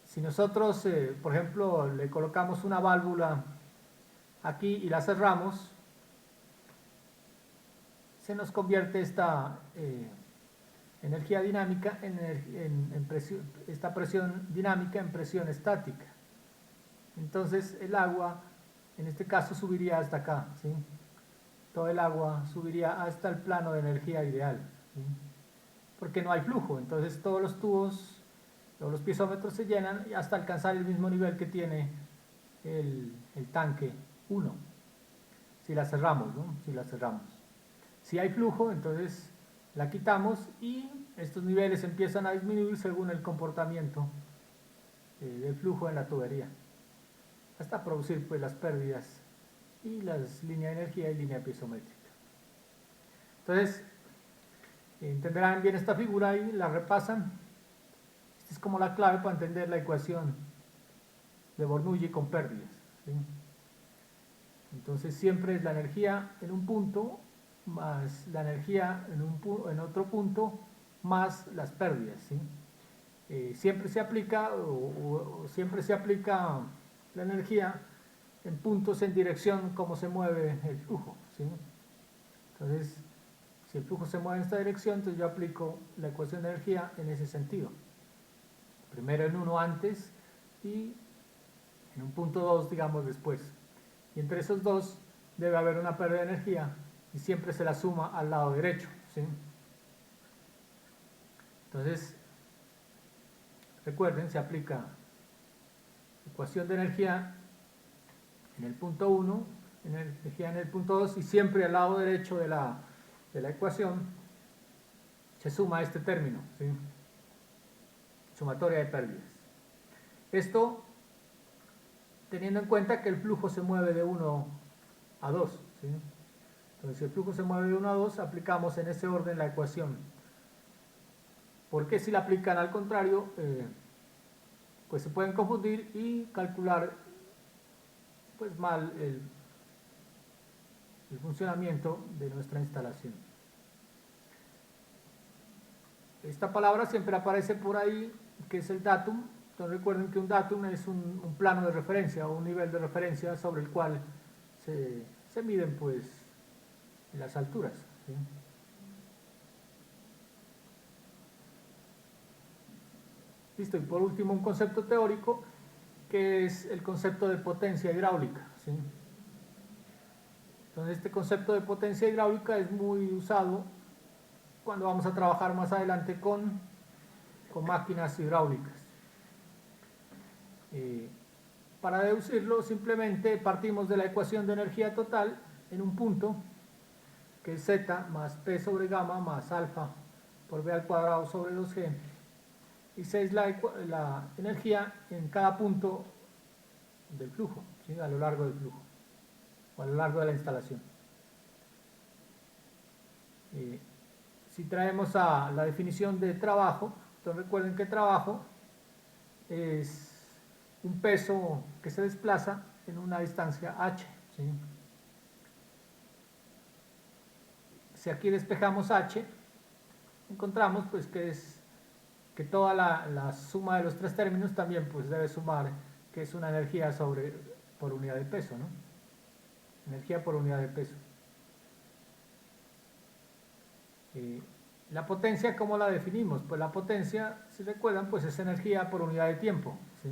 Si nosotros, por ejemplo, le colocamos una válvula aquí y la cerramos, se nos convierte esta energía dinámica en presión, esta presión dinámica en presión estática. Entonces el agua, en este caso, subiría hasta acá, ¿sí? Todo el agua subiría hasta el plano de energía ideal, ¿sí? Porque no hay flujo, entonces todos los tubos, todos los piezómetros se llenan hasta alcanzar el mismo nivel que tiene el tanque 1, si la cerramos, ¿no? Si la cerramos. Si hay flujo, entonces la quitamos y estos niveles empiezan a disminuir según el comportamiento del flujo en la tubería, hasta producir pues las pérdidas y las líneas de energía y línea piezométrica. Entonces, entenderán bien esta figura y la repasan. Esta es como la clave para entender la ecuación de Bernoulli con pérdidas, ¿sí? Entonces siempre es la energía en un punto más la energía en otro punto más las pérdidas, ¿sí? Siempre se aplica o siempre se aplica la energía en puntos en dirección como se mueve el flujo, ¿sí? Entonces, si el flujo se mueve en esta dirección, entonces yo aplico la ecuación de energía en ese sentido. Primero en uno antes y en un punto 2, digamos, después. Y entre esos dos debe haber una pérdida de energía y siempre se la suma al lado derecho, ¿sí? Entonces, recuerden, se aplica ecuación de energía en el punto 1, energía en el punto 2 y siempre al lado derecho de la ecuación se suma este término, ¿sí? Sumatoria de pérdidas. Esto teniendo en cuenta que el flujo se mueve de 1 a 2, ¿sí? Entonces, si el flujo se mueve de 1 a 2, aplicamos en ese orden la ecuación. Porque si la aplican al contrario, pues se pueden confundir y calcular pues mal el funcionamiento de nuestra instalación. Esta palabra siempre aparece por ahí, que es el datum. Entonces recuerden que un datum es un plano de referencia o un nivel de referencia sobre el cual se miden pues las alturas, ¿sí? Listo, y por último un concepto teórico que es el concepto de potencia hidráulica, ¿sí? Entonces este concepto de potencia hidráulica es muy usado cuando vamos a trabajar más adelante con máquinas hidráulicas. Para deducirlo simplemente partimos de la ecuación de energía total en un punto que es Z más P sobre gamma más alfa por B al cuadrado sobre 2G y C es la energía en cada punto del flujo, ¿sí? A lo largo del flujo o a lo largo de la instalación. Si traemos a la definición de trabajo, entonces recuerden que trabajo es un peso que se desplaza en una distancia h, ¿sí? Si aquí despejamos h, encontramos pues que toda la suma de los tres términos también pues debe sumar que es una energía por unidad de peso, ¿no? Energía por unidad de peso. La potencia, ¿cómo la definimos? Pues la potencia, si recuerdan, pues es energía por unidad de tiempo, ¿sí?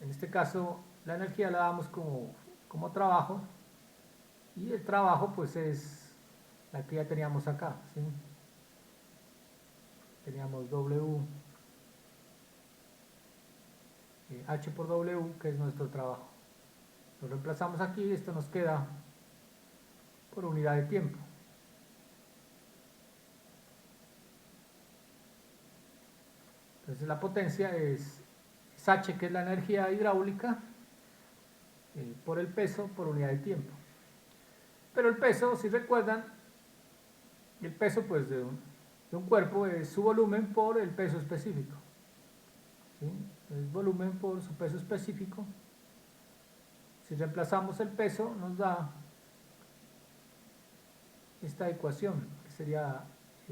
En este caso, la energía la damos como trabajo y el trabajo pues es la que ya teníamos acá, ¿sí? Teníamos W, H por W, que es nuestro trabajo. Lo reemplazamos aquí y esto nos queda por unidad de tiempo. Entonces la potencia es H, que es la energía hidráulica, por el peso por unidad de tiempo. Pero el peso, si recuerdan, el peso pues de un cuerpo es su volumen por el peso específico, ¿sí? Es volumen por su peso específico. Si reemplazamos el peso nos da esta ecuación, que sería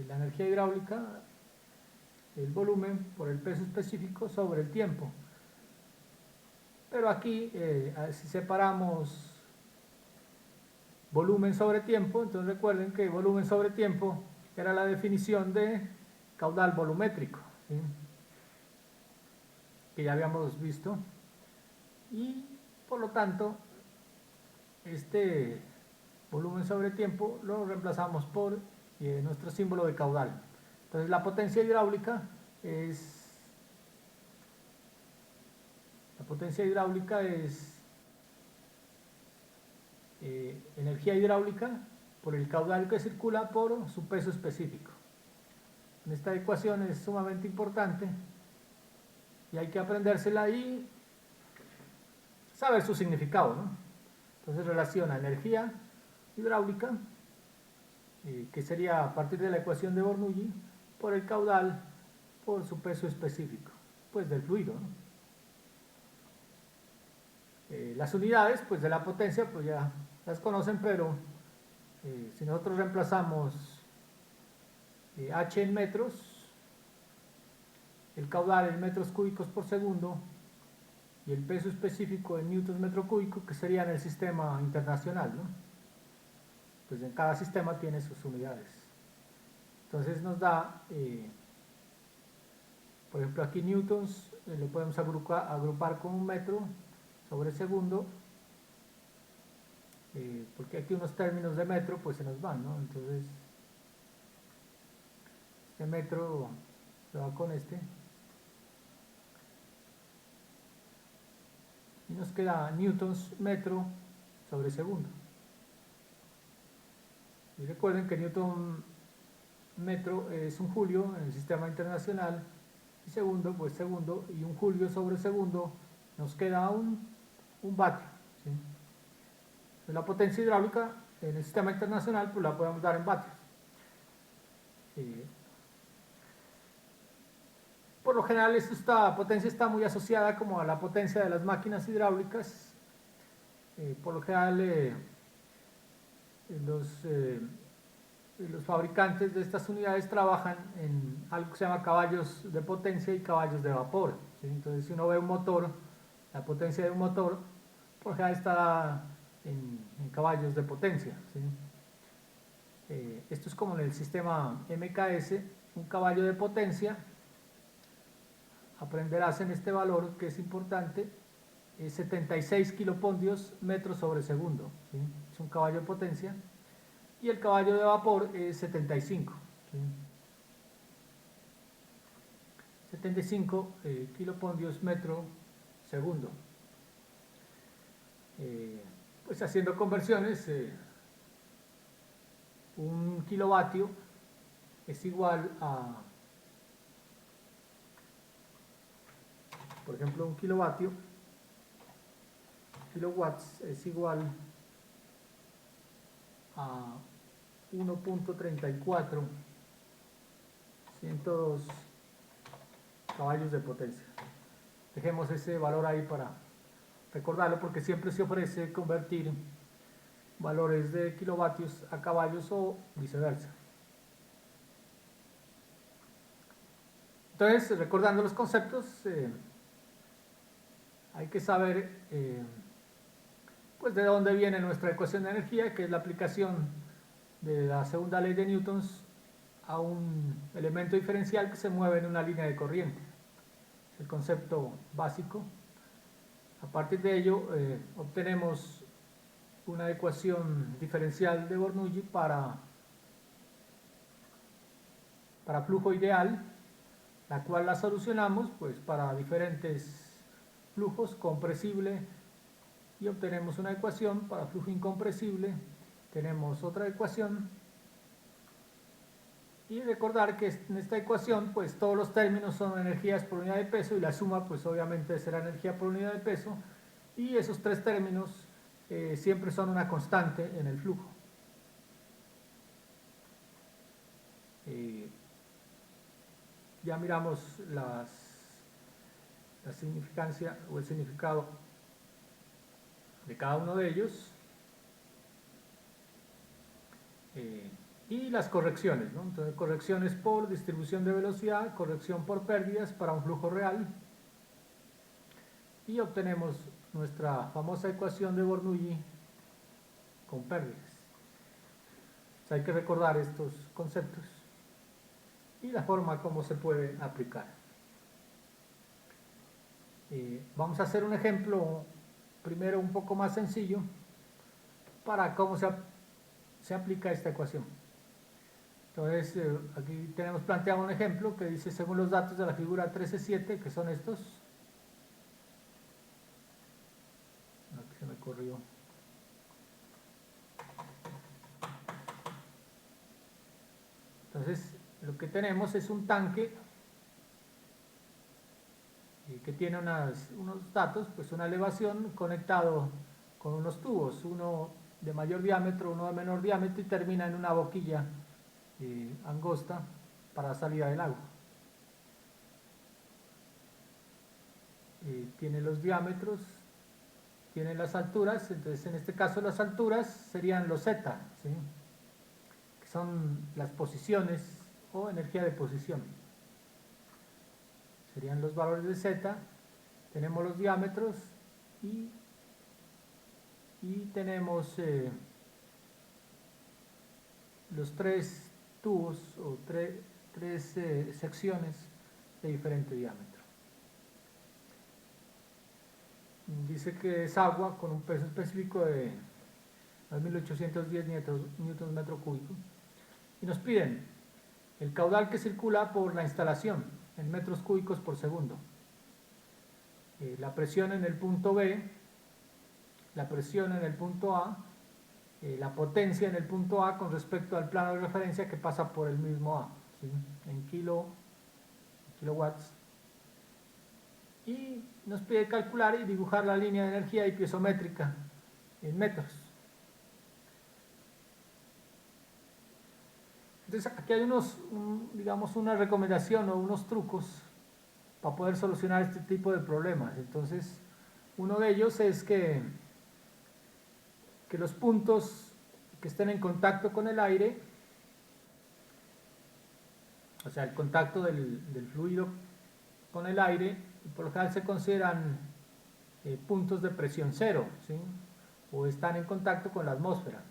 la energía hidráulica, el volumen por el peso específico sobre el tiempo. Pero aquí, si separamos volumen sobre tiempo, entonces recuerden que volumen sobre tiempo era la definición de caudal volumétrico, ¿sí?, que ya habíamos visto, y por lo tanto este volumen sobre tiempo lo reemplazamos por nuestro símbolo de caudal. Entonces la potencia hidráulica es energía hidráulica por el caudal que circula por su peso específico. En esta ecuación es sumamente importante y hay que aprendérsela y saber su significado, ¿no? Entonces relaciona energía hidráulica, que sería a partir de la ecuación de Bernoulli, por el caudal por su peso específico, pues del fluido, ¿no? Las unidades, pues de la potencia, pues ya las conocen, pero si nosotros reemplazamos H en metros, el caudal en metros cúbicos por segundo y el peso específico en newtons metro cúbico, que sería en el sistema internacional, ¿no? Pues en cada sistema tiene sus unidades. Entonces nos da, por ejemplo, aquí newtons lo podemos agrupar con un metro sobre segundo, porque aquí unos términos de metro pues se nos van, ¿no? Entonces este metro se va con este y nos queda newtons metro sobre segundo. Y recuerden que newton metro es un julio en el sistema internacional, y segundo, pues segundo, y un julio sobre segundo nos queda un vatio, ¿sí? La potencia hidráulica en el sistema internacional pues la podemos dar en vatios. Por lo general esta potencia está muy asociada como a la potencia de las máquinas hidráulicas. Por lo general los fabricantes de estas unidades trabajan en algo que se llama caballos de potencia y caballos de vapor, ¿sí? Entonces si uno ve un motor, la potencia de un motor por lo general está en caballos de potencia, ¿sí? Esto es como en el sistema MKS, un caballo de potencia, aprenderás en este valor que es importante, es 76 kilopondios metros sobre segundo, ¿sí? Es un caballo de potencia, y el caballo de vapor es 75, ¿sí? 75 kilopondios metro segundo. Pues haciendo conversiones, un kilovatio es igual a, por ejemplo, un kilowatts es igual a 1.34 102 caballos de potencia. Dejemos ese valor ahí para recordarlo, porque siempre se ofrece convertir valores de kilovatios a caballos o viceversa. Entonces, recordando los conceptos, hay que saber pues de dónde viene nuestra ecuación de energía, que es la aplicación de la segunda ley de Newton a un elemento diferencial que se mueve en una línea de corriente. Es el concepto básico. A partir de ello obtenemos una ecuación diferencial de Bernoulli para flujo ideal, la cual la solucionamos pues para diferentes flujos, compresible, y obtenemos una ecuación para flujo incompresible. Tenemos otra ecuación, y recordar que en esta ecuación pues todos los términos son energías por unidad de peso, y la suma pues obviamente será energía por unidad de peso, y esos tres términos siempre son una constante en el flujo. Ya miramos la significancia o el significado de cada uno de ellos. y las correcciones, ¿no? Entonces, correcciones por distribución de velocidad, corrección por pérdidas para un flujo real, y obtenemos nuestra famosa ecuación de Bernoulli con pérdidas. Entonces, hay que recordar estos conceptos y la forma como se puede aplicar. Vamos a hacer un ejemplo primero un poco más sencillo para cómo se aplica esta ecuación. Entonces, aquí tenemos planteado un ejemplo que dice, según los datos de la figura 13.7, que son estos. Aquí se me corrió. Entonces, lo que tenemos es un tanque que tiene unos datos, pues una elevación conectado con unos tubos, uno de mayor diámetro, uno de menor diámetro, y termina en una boquilla angosta para salida del agua. Tiene los diámetros, tiene las alturas, entonces en este caso las alturas serían los Z, ¿sí? Que son las posiciones o energía de posición. Serían los valores de Z, tenemos los diámetros y tenemos los tres tubos o tres secciones de diferente diámetro. Dice que es agua con un peso específico de 2.810 newtons metro cúbico, y nos piden el caudal que circula por la instalación en metros cúbicos por segundo, la presión en el punto B, la presión en el punto A, la potencia en el punto A con respecto al plano de referencia que pasa por el mismo A, ¿sí? En kilowatts, y nos pide calcular y dibujar la línea de energía y piezométrica en metros. Entonces aquí hay digamos una recomendación o unos trucos para poder solucionar este tipo de problemas. Entonces, uno de ellos es que los puntos que estén en contacto con el aire, o sea, el contacto del fluido con el aire, por lo general se consideran puntos de presión cero, ¿sí? O están en contacto con la atmósfera,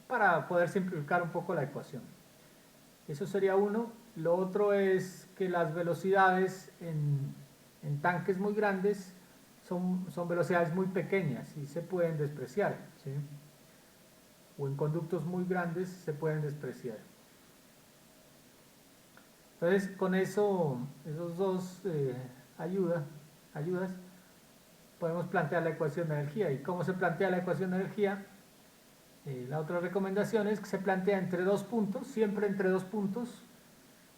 para poder simplificar un poco la ecuación. Eso sería uno. Lo otro es que las velocidades en tanques muy grandes son velocidades muy pequeñas y se pueden despreciar, ¿sí? O en conductos muy grandes se pueden despreciar. Entonces, con esos dos ayudas, podemos plantear la ecuación de energía. ¿Y cómo se plantea la ecuación de energía? La otra recomendación es que se plantea entre dos puntos, siempre entre dos puntos,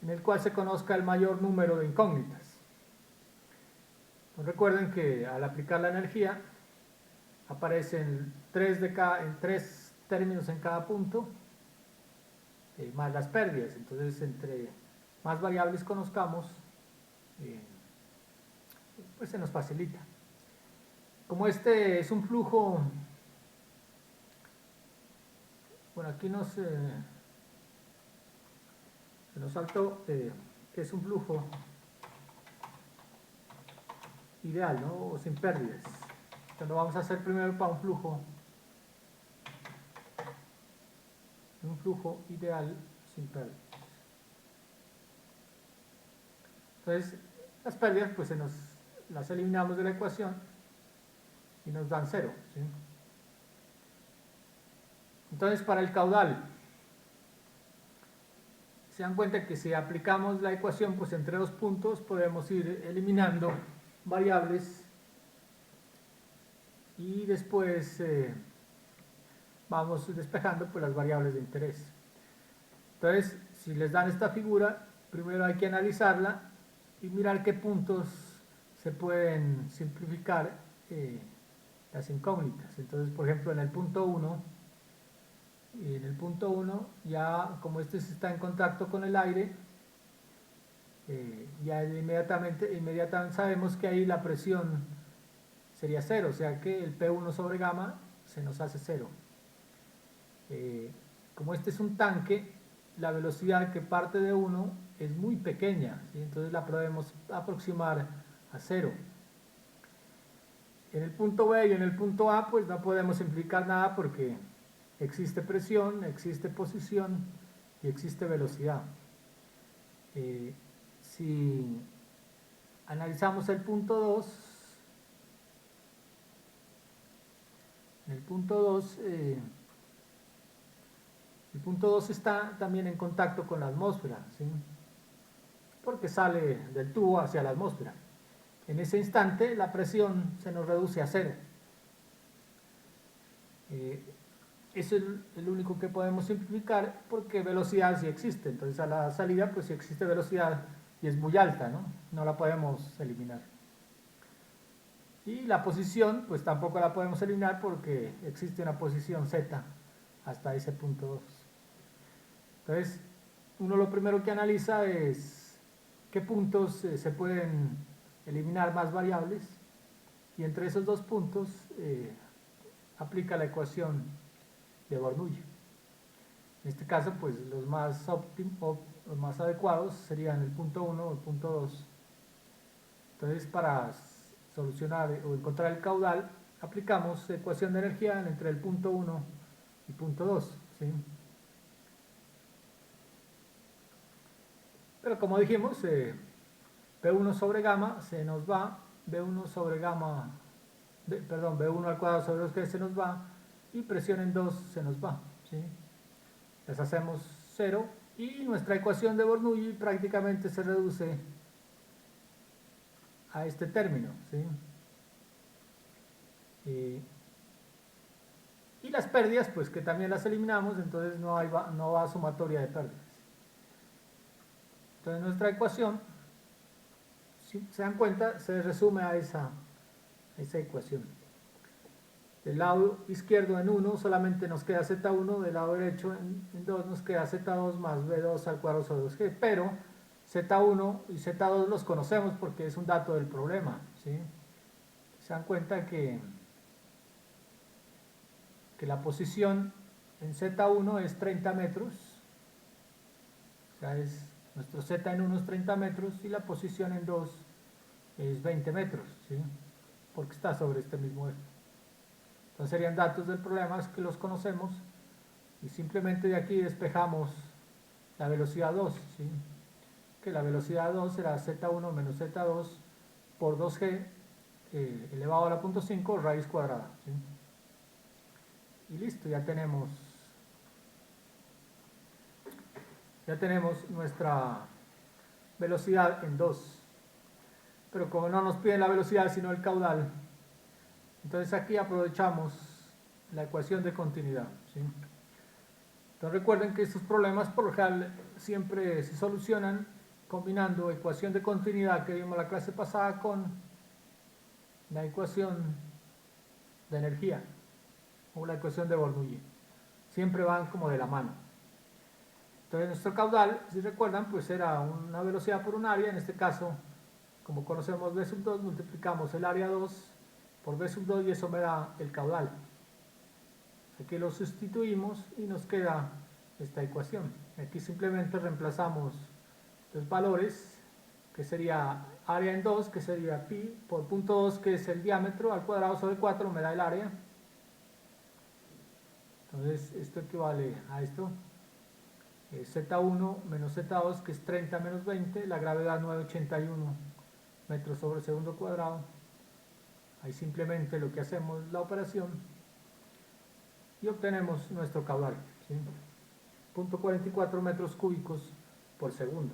en el cual se conozca el mayor número de incógnitas. Pues recuerden que al aplicar la energía aparecen tres términos en cada punto, más las pérdidas. Entonces, entre más variables conozcamos, pues se nos facilita. Como este es un flujo, bueno, aquí se nos saltó que es un flujo ideal, ¿no? O sin pérdidas. Entonces lo vamos a hacer primero para un flujo ideal sin pérdidas. Entonces las pérdidas pues las eliminamos de la ecuación y nos dan cero, ¿sí? Entonces, para el caudal, se dan cuenta que si aplicamos la ecuación pues entre dos puntos podemos ir eliminando variables y después vamos despejando pues las variables de interés. Entonces, si les dan esta figura, primero hay que analizarla y mirar qué puntos se pueden simplificar las incógnitas. Entonces, por ejemplo, en el punto 1, ya como este está en contacto con el aire, ya inmediatamente sabemos que ahí la presión sería cero, o sea que el P1 sobre gamma se nos hace cero. como este es un tanque, la velocidad que parte de 1 es muy pequeña, ¿sí? Entonces la podemos aproximar a 0. En el punto B y en el punto A pues no podemos implicar nada porque existe presión, existe posición y existe velocidad. Si analizamos el punto 2, en el punto 2, el punto 2 está también en contacto con la atmósfera, ¿sí? Porque sale del tubo hacia la atmósfera. En ese instante la presión se nos reduce a 0. Eso es el único que podemos simplificar porque velocidad sí existe. Entonces a la salida pues sí existe velocidad y es muy alta, ¿no? No la podemos eliminar. Y la posición pues tampoco la podemos eliminar porque existe una posición z hasta ese punto 2. Entonces uno lo primero que analiza es qué puntos se pueden eliminar más variables y entre esos dos puntos aplica la ecuación de Bernoulli. En este caso, pues los más los más adecuados serían el punto 1 o el punto 2. Entonces, para solucionar o encontrar el caudal, aplicamos ecuación de energía entre el punto 1 y punto 2, ¿sí? Pero como dijimos, B1 sobre gamma se nos va, B1 sobre gamma, perdón, B1 al cuadrado sobre 2G se nos va y presión en 2 se nos va, ¿sí? Les hacemos 0 y nuestra ecuación de Bernoulli prácticamente se reduce a este término, ¿sí? Y las pérdidas, pues que también las eliminamos, entonces no va sumatoria de pérdidas. Entonces nuestra ecuación, si se dan cuenta, se resume a esa ecuación. Del lado izquierdo en 1 solamente nos queda Z1, del lado derecho en 2 nos queda Z2 más B2 al cuadrado sobre 2G, pero Z1 y Z2 los conocemos porque es un dato del problema, ¿sí? Se dan cuenta que la posición en Z1 es 30 metros, o sea, nuestro Z en 1 es 30 metros y la posición en 2 es 20 metros, ¿sí? Porque está sobre este mismo eje. Entonces serían datos del problema que los conocemos y simplemente de aquí despejamos la velocidad 2, ¿sí? Que la velocidad 2 será Z1 menos Z2 por 2G elevado a la punto 5 raíz cuadrada, ¿sí? Y listo, ya tenemos nuestra velocidad en 2. Pero como no nos piden la velocidad sino el caudal, entonces aquí aprovechamos la ecuación de continuidad, ¿sí? Entonces recuerden que estos problemas por lo general siempre se solucionan combinando ecuación de continuidad que vimos la clase pasada con la ecuación de energía o la ecuación de Bernoulli. Siempre van como de la mano. Entonces nuestro caudal, si recuerdan, pues era una velocidad por un área. En este caso, como conocemos B sub 2, multiplicamos el área 2 por B sub 2 y eso me da el caudal. Aquí lo sustituimos y nos queda esta ecuación. Aquí simplemente reemplazamos los valores, que sería área en 2, que sería pi, por punto 2, que es el diámetro, al cuadrado sobre 4 me da el área. Entonces esto equivale a esto. Z1 menos Z2, que es 30 menos 20, la gravedad 981 metros sobre segundo cuadrado. Ahí simplemente lo que hacemos es la operación y obtenemos nuestro caudal, ¿sí? 0.44 metros cúbicos por segundo.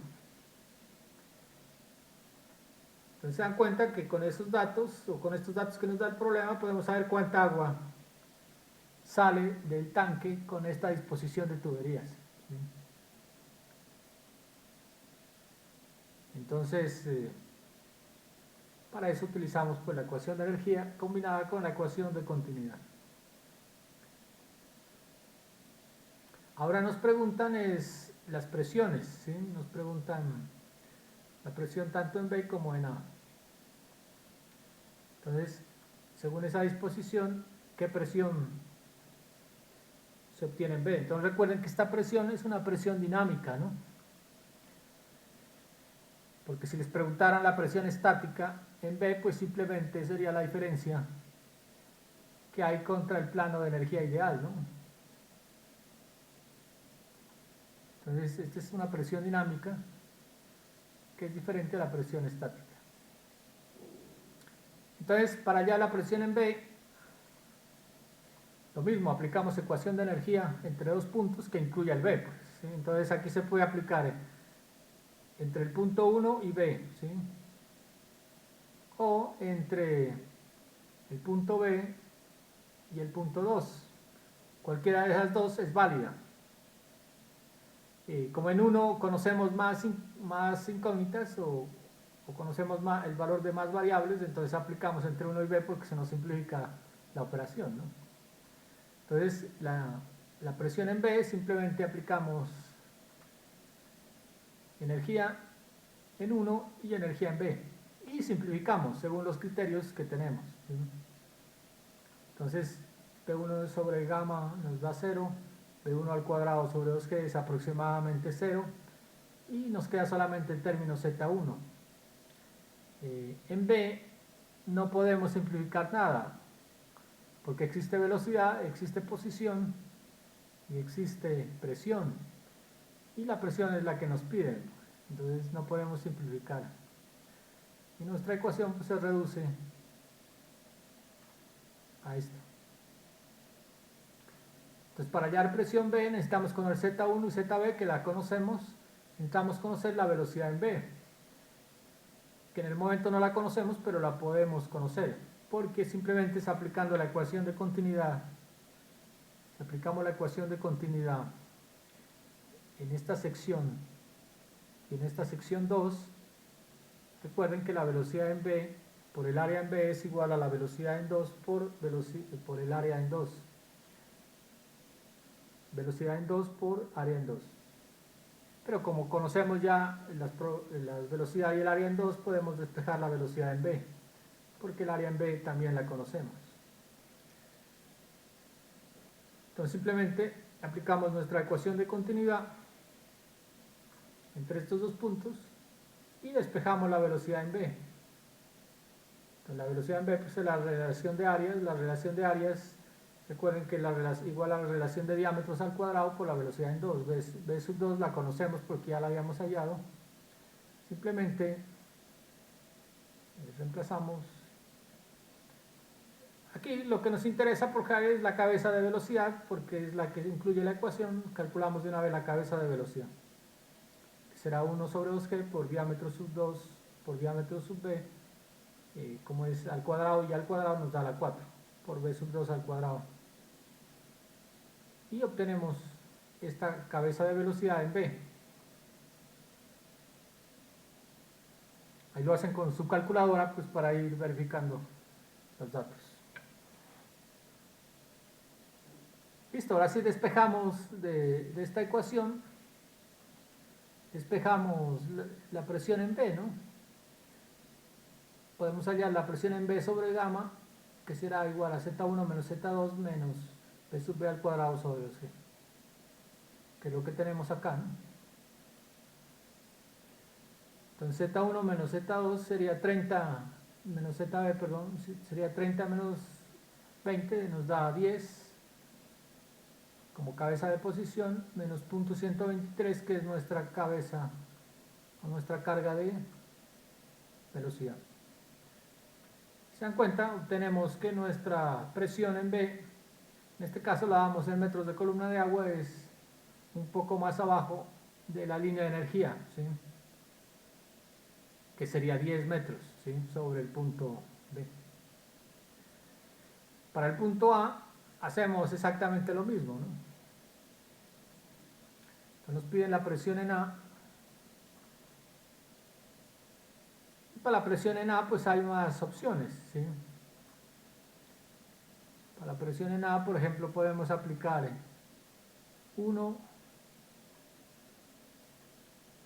Entonces se dan cuenta que con esos datos, o con estos datos que nos da el problema, podemos saber cuánta agua sale del tanque con esta disposición de tuberías, ¿sí? Entonces, para eso utilizamos pues la ecuación de energía combinada con la ecuación de continuidad. Ahora nos preguntan las presiones, ¿sí? Nos preguntan la presión tanto en B como en A. Entonces, según esa disposición, ¿qué presión se obtiene en B. Entonces recuerden que esta presión es una presión dinámica, ¿no? Porque si les preguntaran la presión estática en B, pues simplemente sería la diferencia que hay contra el plano de energía ideal, ¿no? Entonces, esta es una presión dinámica que es diferente a la presión estática. Entonces, para hallar la presión en B, lo mismo, aplicamos ecuación de energía entre dos puntos que incluya el B, pues, ¿sí? Entonces, aquí se puede aplicar entre el punto 1 y B, ¿sí? O entre el punto B y el punto 2. Cualquiera de esas dos es válida. Como en uno conocemos más incógnitas o conocemos más, el valor de más variables, entonces aplicamos entre 1 y B porque se nos simplifica la operación, ¿no? Entonces la presión en B simplemente aplicamos energía en 1 y energía en B y simplificamos según los criterios que tenemos, ¿sí? Entonces P1 sobre gamma nos da 0, B1 al cuadrado sobre 2G es aproximadamente 0 y nos queda solamente el término Z1. En B no podemos simplificar nada porque existe velocidad, existe posición y existe presión, y la presión es la que nos piden, entonces no podemos simplificar y nuestra ecuación pues, se reduce a esto. Entonces, para hallar presión B necesitamos conocer Z1 y ZB, que la conocemos. Necesitamos conocer la velocidad en B, que en el momento no la conocemos, pero la podemos conocer, porque simplemente es aplicando la ecuación de continuidad. Si aplicamos la ecuación de continuidad en esta sección y en esta sección 2, recuerden que la velocidad en B por el área en B es igual a la velocidad en 2 por el área en 2. Velocidad en 2 por área en 2. Pero como conocemos ya las velocidades y el área en 2, podemos despejar la velocidad en B, porque el área en B también la conocemos. Entonces simplemente aplicamos nuestra ecuación de continuidad entre estos dos puntos y despejamos la velocidad en B. Entonces la velocidad en B pues, es la relación de áreas. Recuerden que igual a la relación de diámetros al cuadrado por la velocidad en 2. B sub 2 la conocemos porque ya la habíamos hallado. Simplemente reemplazamos. Aquí lo que nos interesa por K es la cabeza de velocidad, porque es la que incluye la ecuación. Calculamos de una vez la cabeza de velocidad, que será 1 sobre 2G por diámetro sub 2 por diámetro sub B. Como es al cuadrado y al cuadrado nos da la 4 por B sub 2 al cuadrado. Y obtenemos esta cabeza de velocidad en B. Ahí lo hacen con su calculadora pues para ir verificando los datos. Listo, ahora sí despejamos de esta ecuación, despejamos la presión en B, ¿no? Podemos hallar la presión en B sobre gamma, que será igual a Z1 menos Z2 menos B sub B al cuadrado sobre 2G, que es lo que tenemos acá, ¿no? Entonces Z1 menos Z2 sería 30 menos ZB, perdón, sería 30 menos 20, nos da 10 como cabeza de posición, menos punto 123, que es nuestra cabeza o nuestra carga de velocidad. Si se dan cuenta, obtenemos que nuestra presión en B, en este caso la damos en metros de columna de agua, es un poco más abajo de la línea de energía, ¿sí? Que sería 10 metros, ¿sí? Sobre el punto B. Para el punto A hacemos exactamente lo mismo, ¿no? Entonces nos piden la presión en A. Y para la presión en A pues hay más opciones, ¿sí? Para la presión en A, por ejemplo, podemos aplicar 1,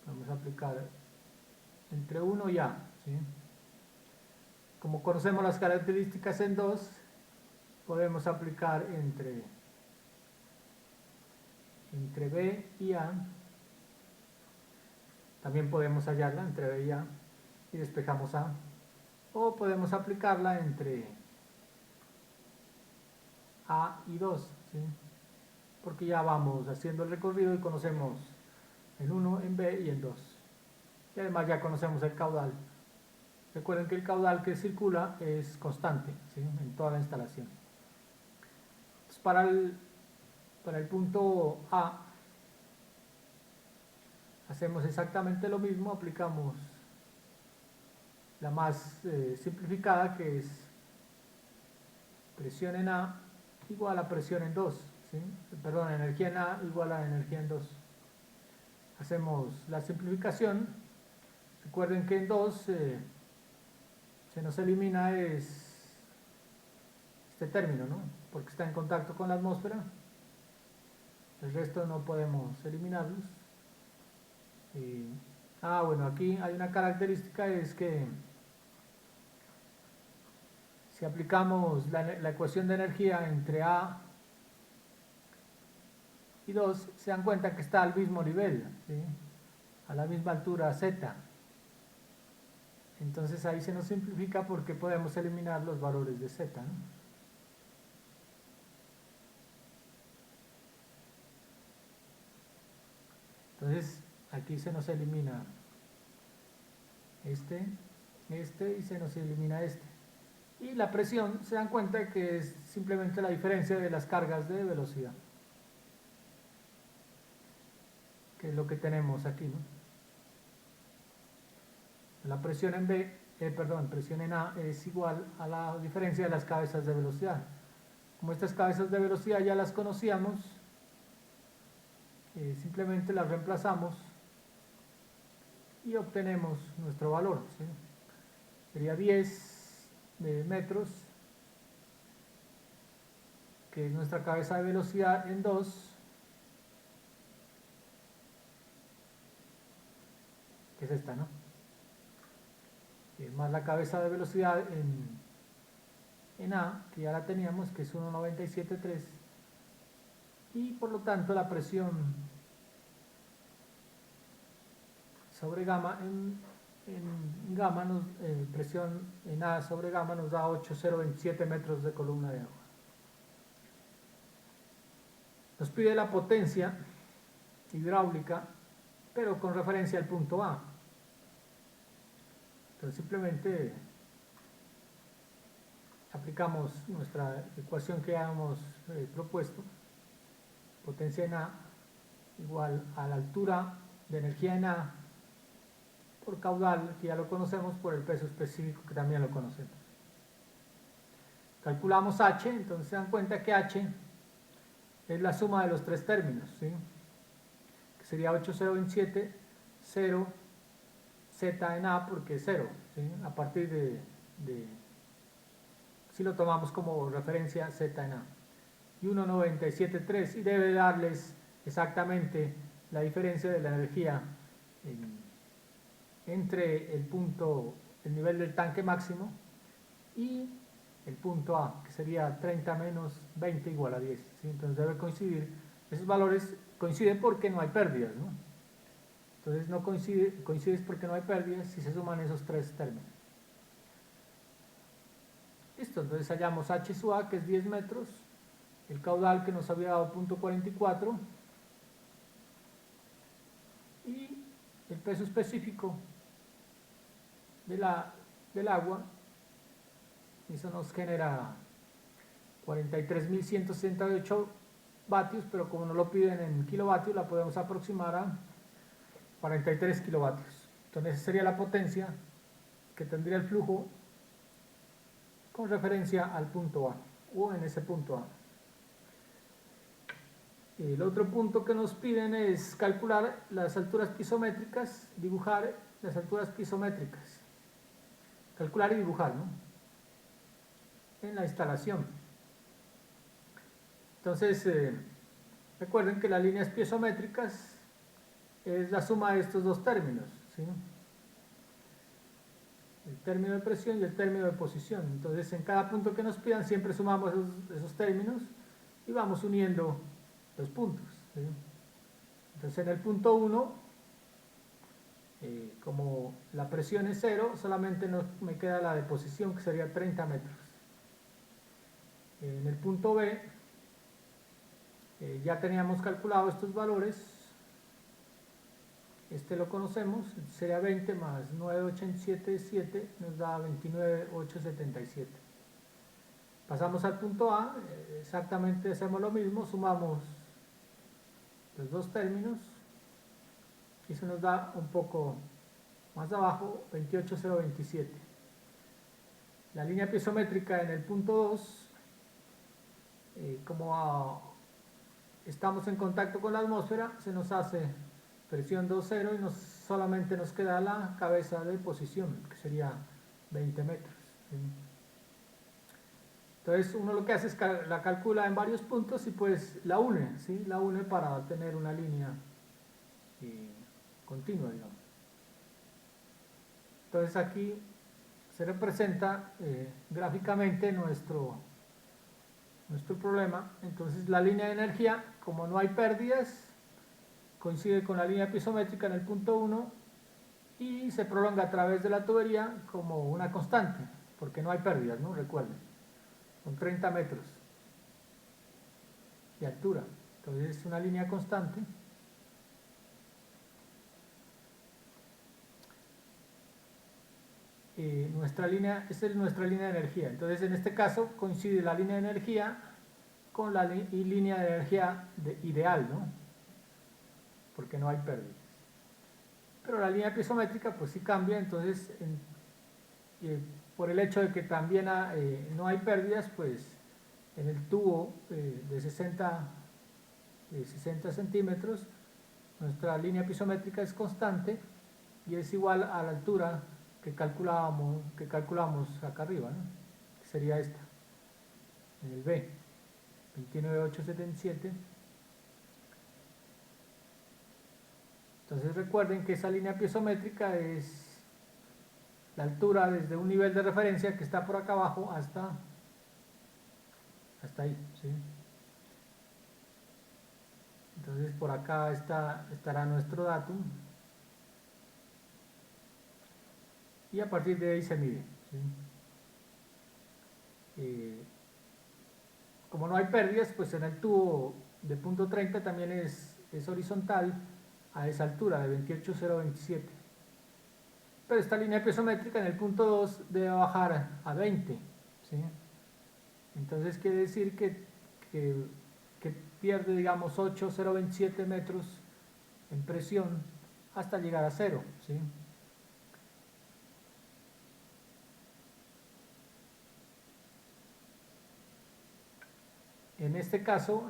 vamos a aplicar entre 1 y A, ¿sí? Como conocemos las características en 2, podemos aplicar entre entre B y A. También podemos hallarla entre B y A y despejamos A. O podemos aplicarla entre A y 2, ¿sí? Porque ya vamos haciendo el recorrido y conocemos en 1, en B y en 2. Y además ya conocemos el caudal. Recuerden que el caudal que circula es constante, ¿sí? En toda la instalación. Entonces, para el punto A hacemos exactamente lo mismo, aplicamos la más simplificada, que es presión en A igual a presión en 2, ¿sí? Perdón, energía en A igual a energía en 2. Hacemos la simplificación. Recuerden que en 2 se nos elimina este término, ¿no? Porque está en contacto con la atmósfera. El resto no podemos eliminarlos. Bueno, aquí hay una característica, es que si aplicamos la ecuación de energía entre A y 2, se dan cuenta que está al mismo nivel, ¿sí? A la misma altura Z. Entonces ahí se nos simplifica porque podemos eliminar los valores de Z, ¿no? Entonces aquí se nos elimina este y se nos elimina este. Y la presión, se dan cuenta que es simplemente la diferencia de las cargas de velocidad, que es lo que tenemos aquí, ¿no? La presión en presión en A es igual a la diferencia de las cabezas de velocidad. Como estas cabezas de velocidad ya las conocíamos, simplemente las reemplazamos y obtenemos nuestro valor, ¿sí? Sería 10 metros, que es nuestra cabeza de velocidad, en 2, que es esta, ¿no? Más la cabeza de velocidad en A, que ya la teníamos, que es 1,973, y por lo tanto la presión sobre gamma en gamma presión en A sobre gamma nos da 8,027 metros de columna de agua. Nos pide la potencia hidráulica, pero con referencia al punto A. Entonces simplemente aplicamos nuestra ecuación que habíamos propuesto. Potencia en A igual a la altura de energía en A por caudal, que ya lo conocemos, por el peso específico, que también lo conocemos. Calculamos H, entonces se dan cuenta que H es la suma de los tres términos, ¿sí? Que sería 8,027, 0, Z en A, porque es 0, ¿sí? A partir si lo tomamos como referencia, Z en A. Y 1,973, y debe darles exactamente la diferencia de la energía entre el nivel del tanque máximo y el punto A, que sería 30 menos 20 igual a 10, ¿sí? Entonces debe coincidir, esos valores coinciden porque no hay pérdidas, ¿no? Entonces no coincide porque no hay pérdidas si se suman esos tres términos. Listo, entonces hallamos H sub A, que es 10 metros, el caudal que nos había dado 0,44, y el peso específico del agua. Eso nos genera 43.168 vatios, pero como nos lo piden en kilovatios, la podemos aproximar a 43 kilovatios. Entonces esa sería la potencia que tendría el flujo con referencia al punto A, o en ese punto A. El otro punto que nos piden es calcular las alturas pisométricas, dibujar las alturas pisométricas. Calcular y dibujar, ¿no? En la instalación. Entonces, recuerden que las líneas piezométricas es la suma de estos dos términos, ¿sí? El término de presión y el término de posición. Entonces, en cada punto que nos pidan siempre sumamos esos términos y vamos uniendo los puntos, ¿sí? Entonces en el punto 1, como la presión es 0, solamente me queda la deposición, que sería 30 metros. En el punto B, ya teníamos calculado estos valores. Este lo conocemos, sería 20 más 9,877, nos da 29,877. Pasamos al punto A, exactamente hacemos lo mismo, sumamos los dos términos y eso nos da un poco más abajo 28,027. La línea piezométrica en el punto 2, como estamos en contacto con la atmósfera, se nos hace presión 2,0 y solamente nos queda la cabeza de posición, que sería 20 metros. ¿Sí? Entonces uno lo que hace es la calcula en varios puntos y pues la une, ¿sí? La une para tener una línea continua, digamos. Entonces aquí se representa gráficamente nuestro problema. Entonces la línea de energía, como no hay pérdidas, coincide con la línea piezométrica en el punto 1 y se prolonga a través de la tubería como una constante, porque no hay pérdidas, ¿no? Recuerden, son 30 metros de altura, entonces es una línea constante. Esta es nuestra línea de energía. Entonces en este caso coincide la línea de energía con la línea de energía ideal, ¿no? Porque no hay pérdidas. Pero la línea piezométrica pues sí cambia, entonces por el hecho de que también no hay pérdidas, pues en el tubo de 60 centímetros nuestra línea piezométrica es constante y es igual a la altura que calculamos acá arriba, ¿no? Que sería esta, en el B, 29,877. Entonces recuerden que esa línea piezométrica es la altura desde un nivel de referencia que está por acá abajo hasta ahí, ¿sí? Entonces por acá estará nuestro datum y a partir de ahí se mide, ¿sí? Como no hay pérdidas, pues en el tubo de punto 30 también es horizontal a esa altura de 28,027. Pero esta línea piezométrica en el punto 2 debe bajar a 20, ¿sí? Entonces quiere decir que pierde, digamos, 8,027 metros en presión hasta llegar a 0, ¿sí? En este caso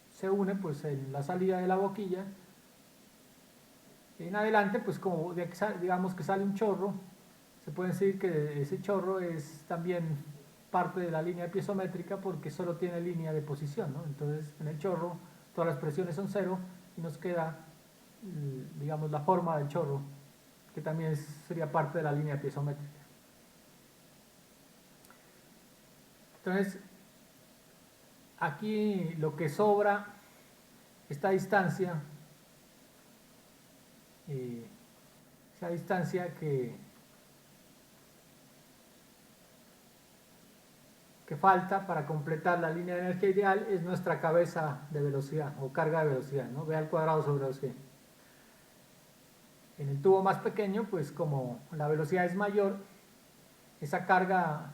se une pues en la salida de la boquilla. En adelante, pues como digamos que sale un chorro, se puede decir que ese chorro es también parte de la línea piezométrica porque solo tiene línea de posición, ¿no? Entonces en el chorro todas las presiones son 0 y nos queda, digamos, la forma del chorro, que también sería parte de la línea piezométrica. Entonces aquí lo que sobra, esta distancia, esa distancia que falta para completar la línea de energía ideal es nuestra cabeza de velocidad o carga de velocidad, ¿no? V al cuadrado sobre c. En el tubo más pequeño, pues como la velocidad es mayor, esa carga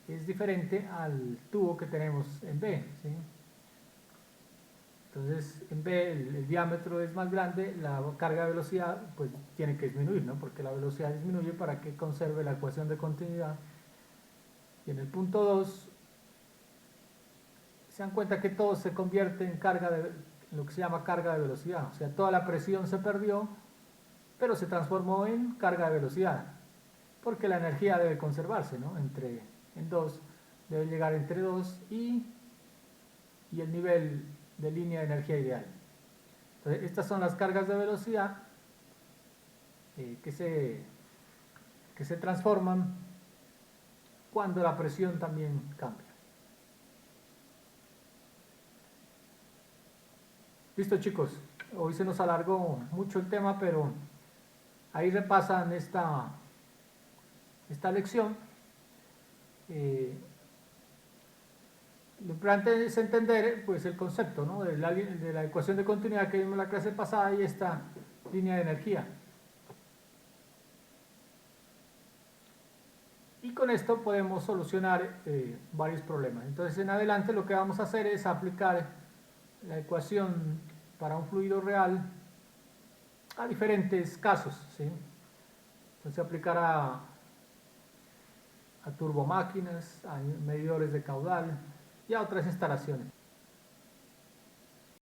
es diferente al tubo que tenemos en B, ¿sí? Entonces en B el diámetro es más grande, la carga de velocidad pues tiene que disminuir, ¿no? Porque la velocidad disminuye para que conserve la ecuación de continuidad. Y en el punto 2 se dan cuenta que todo se convierte en lo que se llama carga de velocidad, o sea, toda la presión se perdió, pero se transformó en carga de velocidad, porque la energía debe conservarse, ¿no? En 2 debe llegar entre 2 y el nivel de línea de energía ideal. Entonces, estas son las cargas de velocidad que se transforman cuando la presión también cambia. Listo, chicos, hoy se nos alargó mucho el tema, pero ahí repasan esta lección. Lo importante es entender pues, el concepto, ¿no? de la ecuación de continuidad que vimos en la clase pasada y esta línea de energía. Y con esto podemos solucionar varios problemas. Entonces en adelante lo que vamos a hacer es aplicar la ecuación para un fluido real a diferentes casos, ¿sí? Entonces aplicar a turbomáquinas, a medidores de caudal y a otras instalaciones.